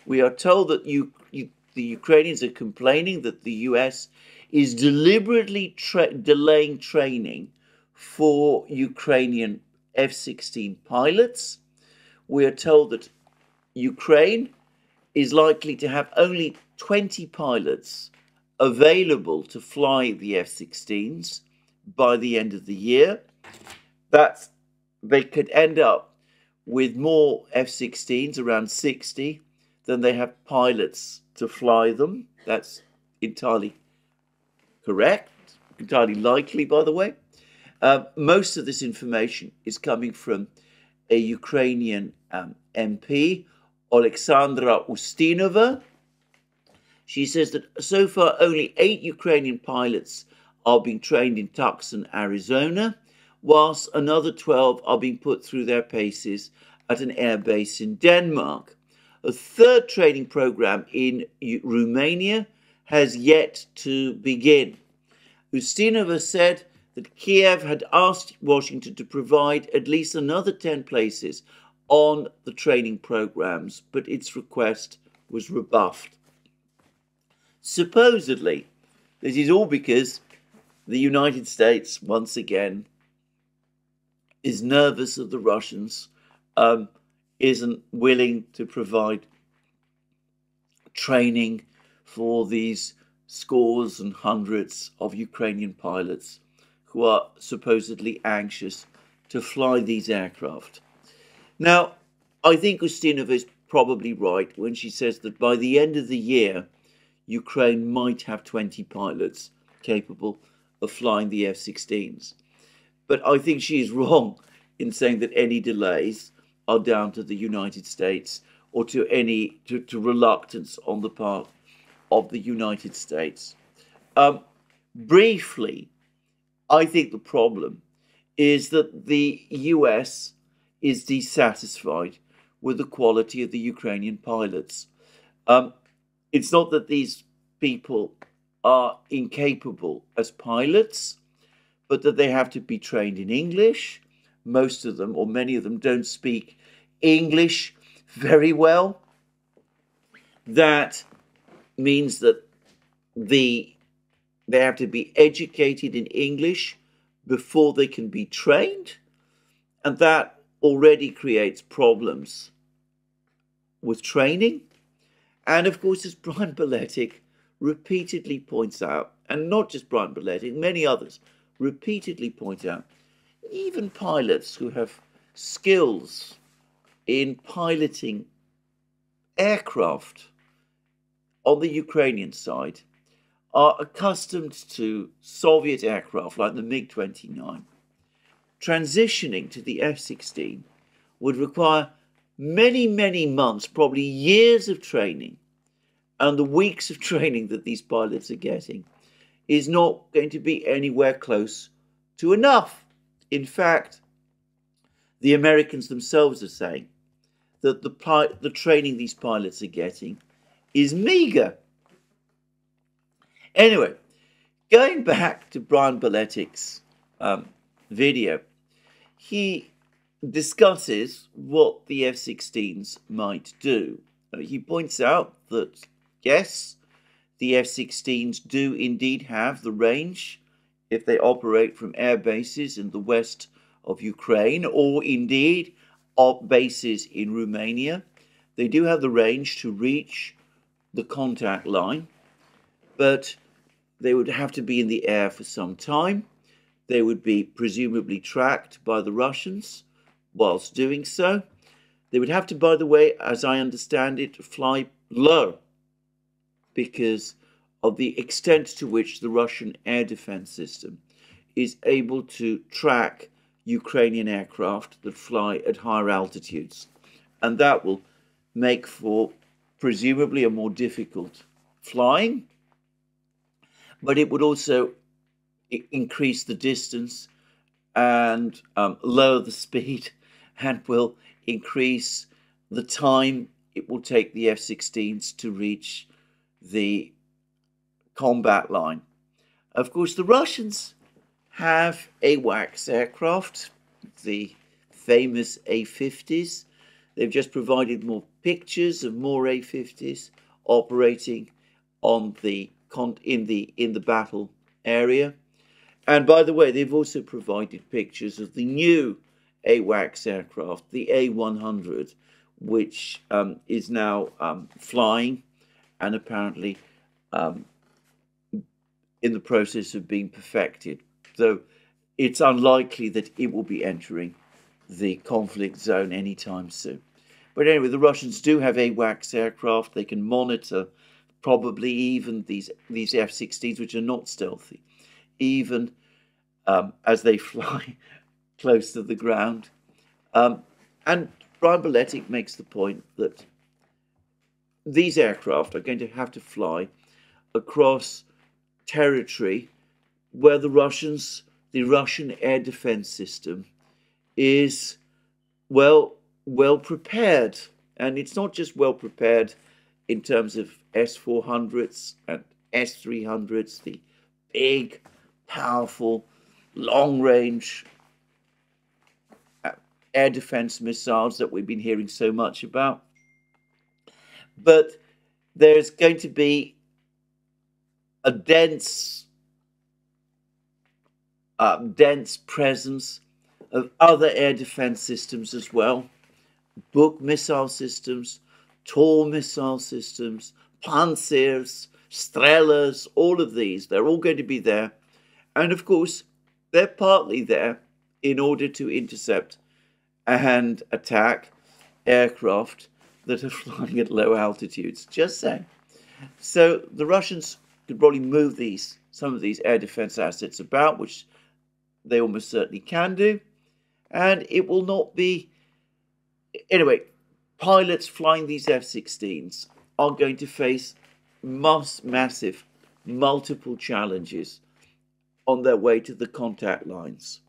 We are told that the Ukrainians are complaining that the US is deliberately delaying training for Ukrainian F-16 pilots. We are told that Ukraine is likely to have only 20 pilots available to fly the F-16s by the end of the year. That they could end up with more F-16s, around 60, than they have pilots to fly them. That's entirely correct, entirely likely, by the way. Most of this information is coming from a Ukrainian MP, Alexandra Ustinova. She says that so far only 8 Ukrainian pilots are being trained in Tucson, Arizona, whilst another 12 are being put through their paces at an airbase in Denmark. A third training program in Romania has yet to begin. Ustinova said that Kiev had asked Washington to provide at least another 10 places on the training programs, but its request was rebuffed. Supposedly, this is all because the United States, once again, is nervous that the Russians isn't willing to provide training for these scores and hundreds of Ukrainian pilots who are supposedly anxious to fly these aircraft. Now, I think Ustinova is probably right when she says that by the end of the year, Ukraine might have 20 pilots capable of flying the F-16s. But I think she is wrong in saying that any delays are down to the United States or to any reluctance on the part of the United States. Briefly, I think the problem is that the US is dissatisfied with the quality of the Ukrainian pilots. It's not that these people are incapable as pilots, but that they have to be trained in English. Most of them, or many of them, don't speak English very well. That means that they have to be educated in English before they can be trained, and that already creates problems with training. And of course, as Brian Beletic repeatedly points out, and not just Brian Beletic, many others repeatedly point out, even pilots who have skills in piloting aircraft on the Ukrainian side are accustomed to Soviet aircraft like the MiG-29. Transitioning to the F-16 would require many, many months, probably years of training, and the weeks of training that these pilots are getting is not going to be anywhere close to enough. In fact, the Americans themselves are saying that the training these pilots are getting is meager. Anyway, going back to Brian Beletic's video, he discusses what the F-16s might do. He points out that, yes, the F-16s do indeed have the range if they operate from air bases in the west of Ukraine, or indeed bases in Romania. They do have the range to reach the contact line, but they would have to be in the air for some time. They would be presumably tracked by the Russians whilst doing so. They would have to, by the way, as I understand it, fly low because of the extent to which the Russian air defense system is able to track Ukrainian aircraft that fly at higher altitudes. And that will make for presumably a more difficult flying, but it would also increase the distance and lower the speed, and will increase the time it will take the F-16s to reach the combat line. Of course, the Russians have AWACS aircraft, the famous A-50s. They've just provided more pictures of more A-50s operating on in the battle area. And by the way, they've also provided pictures of the new AWACS aircraft, the A-100, which is now flying and apparently in the process of being perfected. So it's unlikely that it will be entering the conflict zone anytime soon. But anyway, the Russians do have AWACS aircraft. They can monitor probably even these F-16s, which are not stealthy, even as they fly close to the ground. And Brian Beletic makes the point that these aircraft are going to have to fly across territory where the Russian air defense system is well prepared. And it's not just well prepared in terms of S-400s and S-300s, the big, powerful, long-range air defense missiles that we've been hearing so much about. But there's going to be a dense presence of other air defense systems as well. Buk missile systems, Tor missile systems, Panzers, Strelas, all of these, they're all going to be there. And of course, they're partly there in order to intercept and attack aircraft that are flying at low altitudes. Just saying. So the Russians could probably move some of these air defense assets about, which they almost certainly can do. And it will not be... Anyway, pilots flying these F-16s are going to face massive, multiple challenges on their way to the contact lines.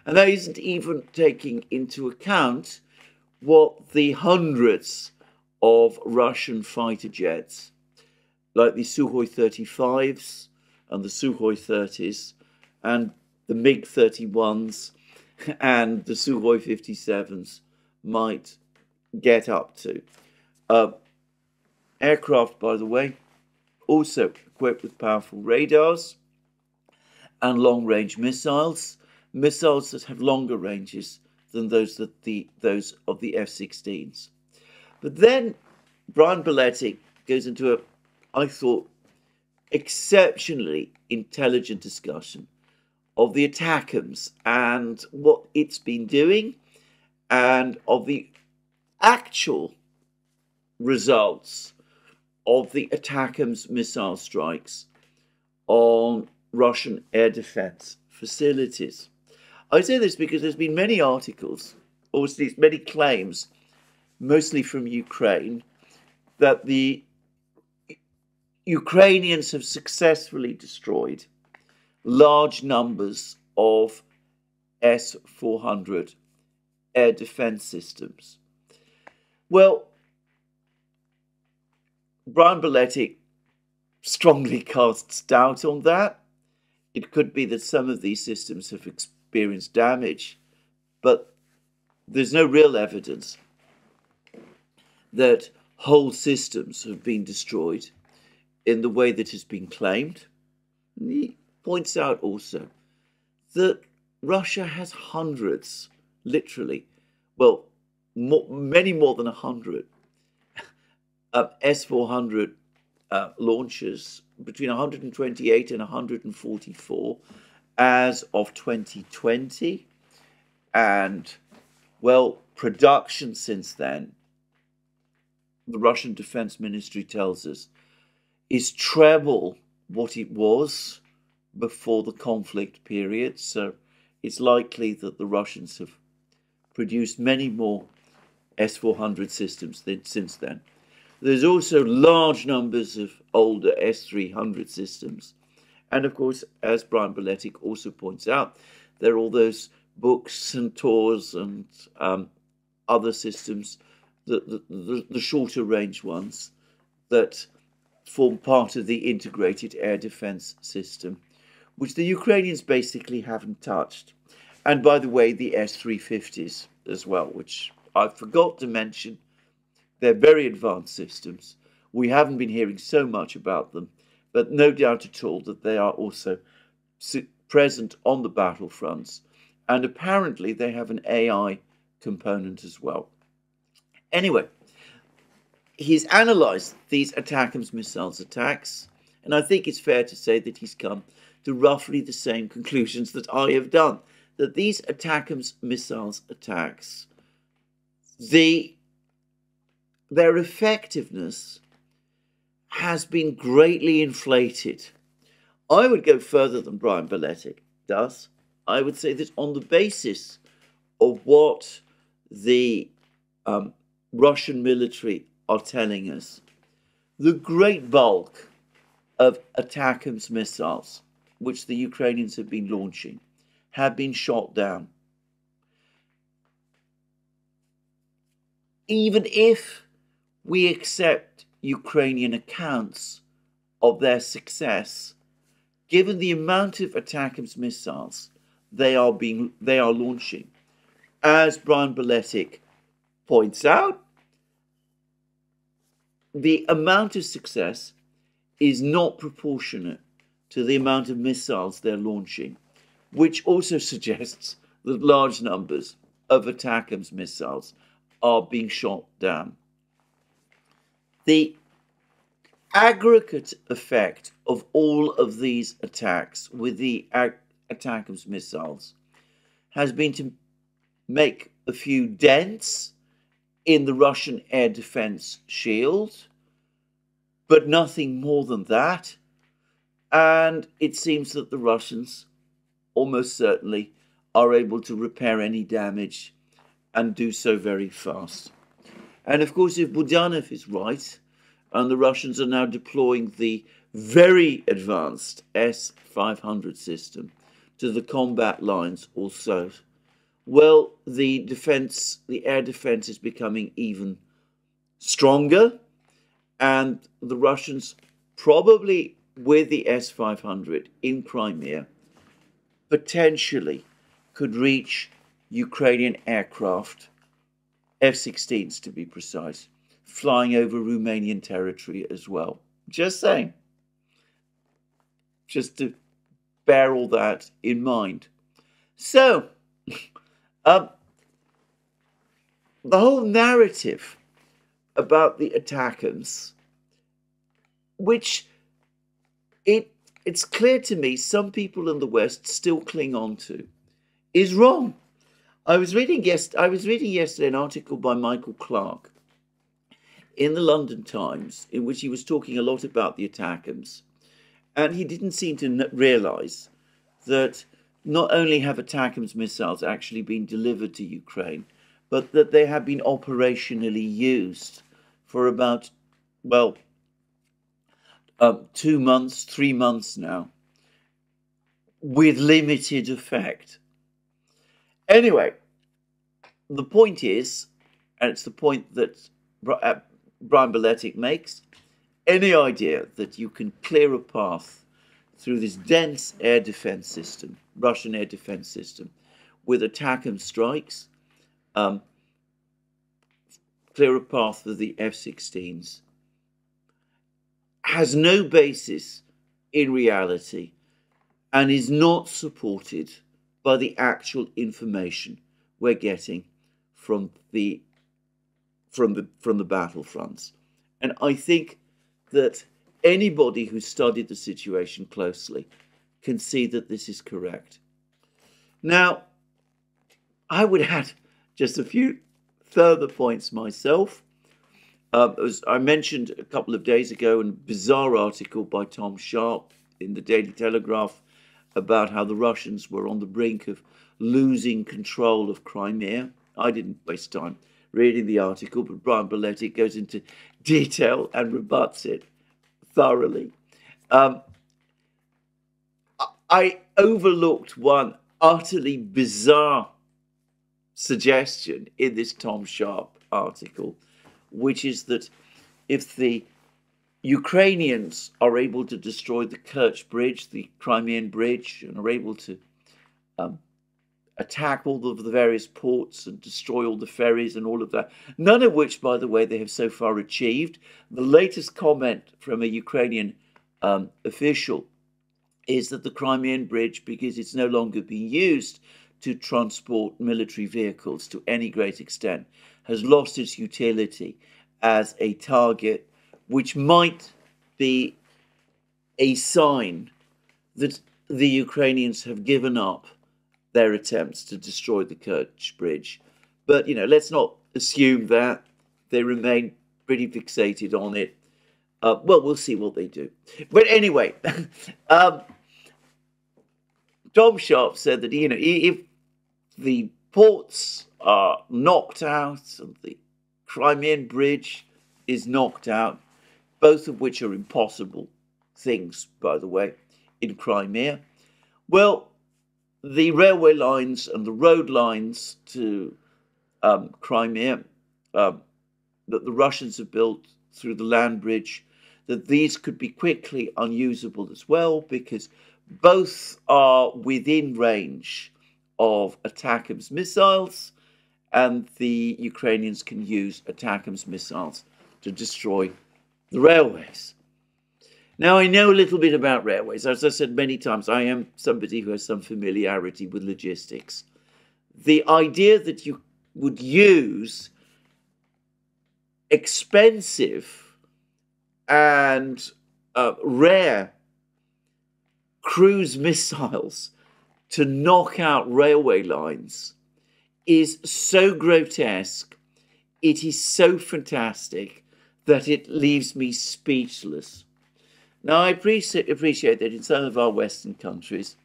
And that isn't even taking into account what the hundreds of Russian fighter jets, like the Sukhoi 35s and the Sukhoi 30s and the MiG-31s and the Sukhoi 57s might get up to. Aircraft, by the way, also equipped with powerful radars and long-range missiles, missiles that have longer ranges than those of the F-16s. But then Brian Belletti goes into a, I thought, exceptionally intelligent discussion of the ATACMS and what it's been doing, and of the actual results of the ATACMS missile strikes on Russian air defense facilities. I say this because there's been many articles, or many claims, mostly from Ukraine, that the Ukrainians have successfully destroyed large numbers of S-400 air defense systems. Well, Brian Belletti strongly casts doubt on that. It could be that some of these systems have experienced damage, but there's no real evidence that whole systems have been destroyed in the way that has been claimed. And he points out also that Russia has hundreds, literally, well, many more than 100 S-400 launchers, between 128 and 144 as of 2020. And, well, production since then, the Russian Defense Ministry tells us, is treble what it was before the conflict period. So it's likely that the Russians have produced many more S-400 systems since then. There's also large numbers of older S-300 systems. And of course, as Brian Belletti also points out, there are all those books and tours and other systems, the shorter range ones, that form part of the integrated air defense system, which the Ukrainians basically haven't touched. And by the way, the S-350s as well, which I forgot to mention. They're very advanced systems. We haven't been hearing so much about them, but no doubt at all that they are also present on the battlefronts. And apparently they have an AI component as well. Anyway, he's analysed these ATACMS missiles attacks, and I think it's fair to say that he's come to roughly the same conclusions that I have done, that these ATACMS missiles attacks, their effectiveness has been greatly inflated. I would go further than Brian Belletti does. I would say that on the basis of what the Russian military are telling us, the great bulk of ATACMS missiles, which the Ukrainians have been launching, have been shot down. Even if we accept Ukrainian accounts of their success, given the amount of ATACMS missiles they are launching, as Brian Belletti points out, the amount of success is not proportionate to the amount of missiles they're launching, which also suggests that large numbers of ATACMS missiles are being shot down. The aggregate effect of all of these attacks with the ATACMS missiles has been to make a few dents in the Russian air defense shield, but nothing more than that. And it seems that the Russians almost certainly are able to repair any damage and do so very fast. And of course, if Budanov is right, and the Russians are now deploying the very advanced S-500 system to the combat lines also, well, the air defense is becoming even stronger, and the Russians, probably with the S-500 in Crimea, potentially could reach Ukrainian aircraft, F-16s to be precise, flying over Romanian territory as well. Just saying. just to bear all that in mind. So, the whole narrative about the ATACMS, which it's clear to me some people in the West still cling on to, is wrong. I was reading yesterday an article by Michael Clark in the London Times in which he was talking a lot about the ATACMS, and he didn't seem to realise that not only have ATACMS missiles actually been delivered to Ukraine, but that they have been operationally used for about, 2 months, 3 months now, with limited effect. Anyway, the point is, and it's the point that Brian Beletic makes, any idea that you can clear a path through this dense air defense system, Russian air defense system, with ATACMS strikes, clear a path for the F16s, has no basis in reality and is not supported by the actual information we're getting from the battlefronts. And I think that anybody who studied the situation closely can see that this is correct. Now, I would add just a few further points myself. As I mentioned a couple of days ago, a bizarre article by Tom Sharp in the Daily Telegraph about how the Russians were on the brink of losing control of Crimea. I didn't waste time reading the article, but Brian Beletic goes into detail and rebuts it thoroughly. I overlooked one utterly bizarre suggestion in this Tom Sharp article, which is that if the Ukrainians are able to destroy the Kerch Bridge, the Crimean Bridge, and are able to attack all of the various ports and destroy all the ferries and all of that, none of which, by the way, they have so far achieved. The latest comment from a Ukrainian official is that the Crimean Bridge, because it's no longer being used to transport military vehicles to any great extent, has lost its utility as a target, which might be a sign that the Ukrainians have given up their attempts to destroy the Kerch Bridge. But, let's not assume that. They remain pretty fixated on it. We'll see what they do. But anyway, Tom Sharp said that, if the ports are knocked out and the Crimean Bridge is knocked out, both of which are impossible things, by the way, in Crimea, well, the railway lines and the road lines to Crimea that the Russians have built through the land bridge, that these could be quickly unusable as well, because both are within range of ATACMS missiles, and the Ukrainians can use ATACMS missiles to destroy the railways. Now, I know a little bit about railways. As I said many times, I am somebody who has some familiarity with logistics. The idea that you would use expensive and rare cruise missiles to knock out railway lines is so grotesque, it is so fantastic, that it leaves me speechless. Now, I appreciate that in some of our Western countries,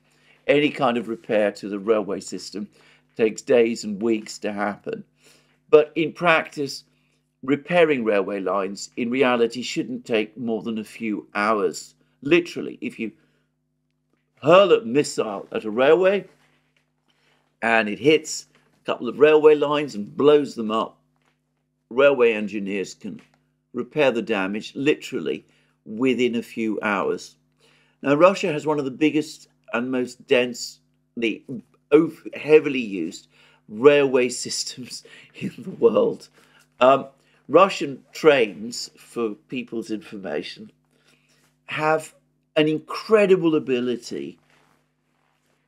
any kind of repair to the railway system takes days and weeks to happen. But in practice, repairing railway lines in reality shouldn't take more than a few hours. Literally, if you hurl a missile at a railway and it hits a couple of railway lines and blows them up, railway engineers can repair the damage literally within a few hours. Now, Russia has one of the biggest and most densely, heavily used railway systems in the world. Russian trains, for people's information, have an incredible ability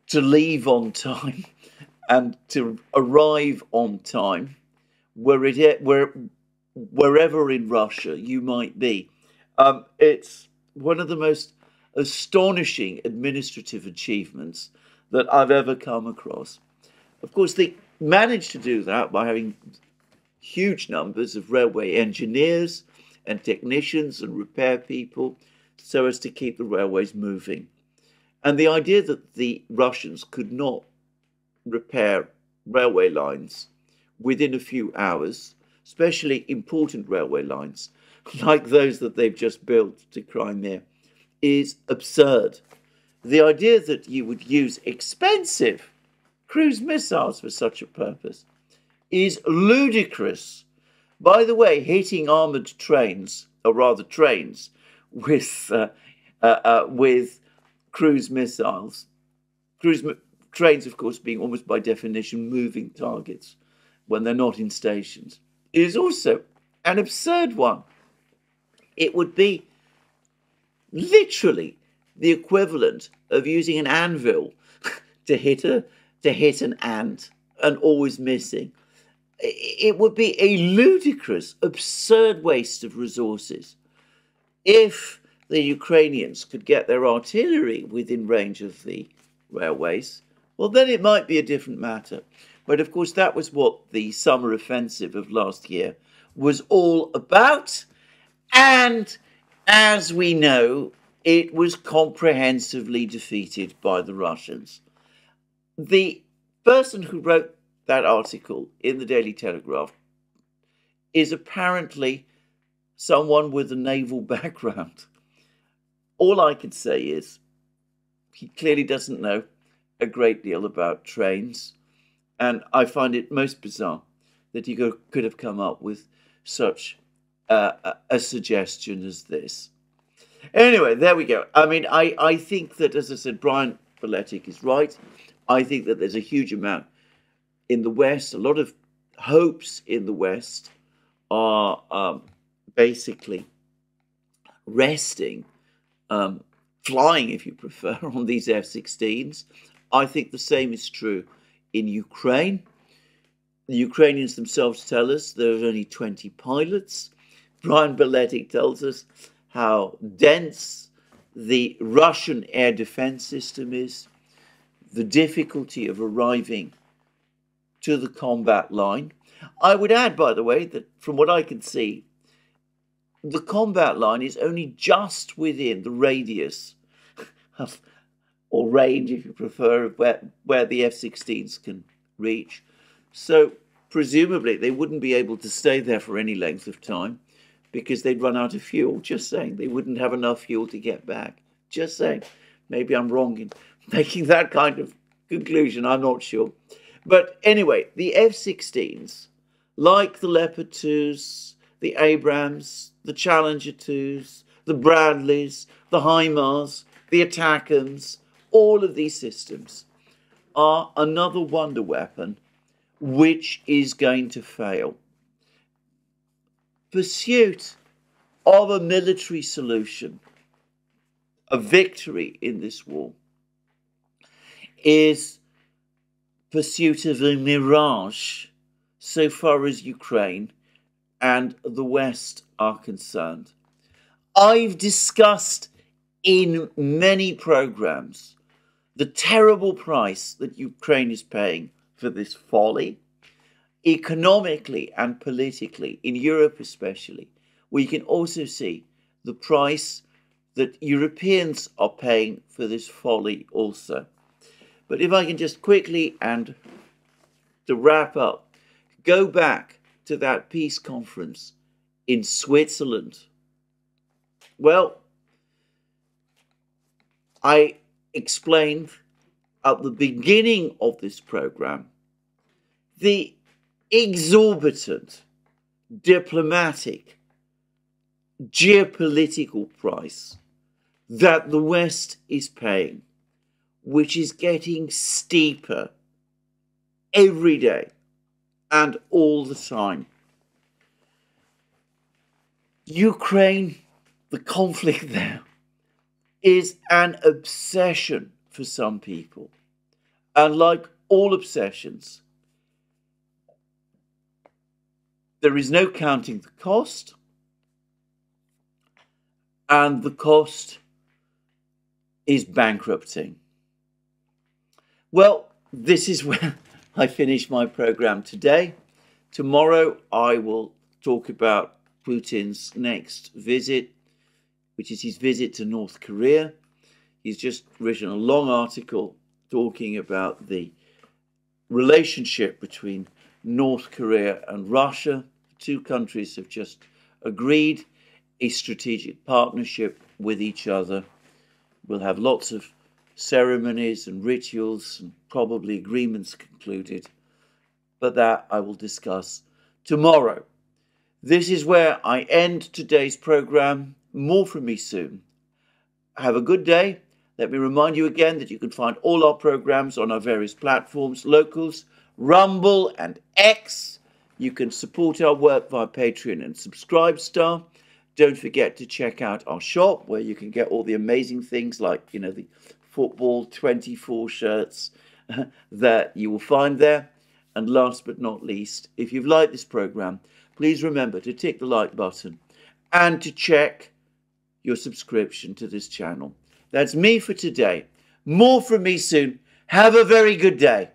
to leave on time and to arrive on time wherever in Russia you might be. It's one of the most astonishing administrative achievements that I've ever come across. Of course, they managed to do that by having huge numbers of railway engineers and technicians and repair people so as to keep the railways moving. And the idea that the Russians could not repair railway lines within a few hours, especially important railway lines like those that they've just built to Crimea, is absurd. The idea that you would use expensive cruise missiles for such a purpose is ludicrous. By the way, hitting armoured trains, or rather trains, with cruise missiles, trains, of course, being almost by definition moving targets when they're not in stations, is also an absurd one. It would be literally the equivalent of using an anvil to hit an ant and always missing. It would be a ludicrous, absurd waste of resources. If the Ukrainians could get their artillery within range of the railways, well, then it might be a different matter. But of course, that was what the summer offensive of last year was all about. And as we know, it was comprehensively defeated by the Russians. The person who wrote that article in the Daily Telegraph is apparently someone with a naval background. All I can say is he clearly doesn't know a great deal about trains, and I find it most bizarre that he could have come up with such a suggestion as this. Anyway, there we go. I mean, I think that, as I said, Brian Beletic is right. I think that there's a huge amount in the West, a lot of hopes in the West are basically resting, flying, if you prefer, on these F-16s. I think the same is true in Ukraine. The Ukrainians themselves tell us there are only 20 pilots. Brian Beletic tells us how dense the Russian air defense system is, the difficulty of arriving to the combat line. I would add, by the way, that from what I can see, the combat line is only just within the radius of, or range, if you prefer, of where the F-16s can reach. So presumably they wouldn't be able to stay there for any length of time because they'd run out of fuel. Just saying, they wouldn't have enough fuel to get back. Just saying. Maybe I'm wrong in making that kind of conclusion. I'm not sure. But anyway, the F-16s, like the Leopard 2s, the Abrams, the Challenger 2s, the Bradleys, the HIMARS, the ATACMS, all of these systems are another wonder weapon which is going to fail. Pursuit of a military solution, a victory in this war, is pursuit of a mirage so far as Ukraine and the West are concerned. I've discussed in many programs the terrible price that Ukraine is paying for this folly, economically and politically, in Europe especially. We can also see the price that Europeans are paying for this folly also. But if I can just quickly, and to wrap up, go back to that peace conference in Switzerland. Well, I explained at the beginning of this program the exorbitant diplomatic, geopolitical price that the West is paying, which is getting steeper every day and all the time. Ukraine, the conflict there, is an obsession for some people. And like all obsessions, there is no counting the cost, and the cost is bankrupting. Well, this is where I finish my program today. Tomorrow I will talk about Putin's next visit, which is his visit to North Korea. He's just written a long article talking about the relationship between North Korea and Russia. The two countries have just agreed a strategic partnership with each other. We'll have lots of ceremonies and rituals and probably agreements concluded, but that I will discuss tomorrow. This is where I end today's program. More from me soon. Have a good day. Let me remind you again that you can find all our programs on our various platforms, Locals, Rumble and X. You can support our work via Patreon and Subscribestar. Don't forget to check out our shop where you can get all the amazing things like, the Football 24 shirts that you will find there. And last but not least, if you've liked this program, please remember to tick the like button and to check your subscription to this channel. That's me for today. More from me soon. Have a very good day.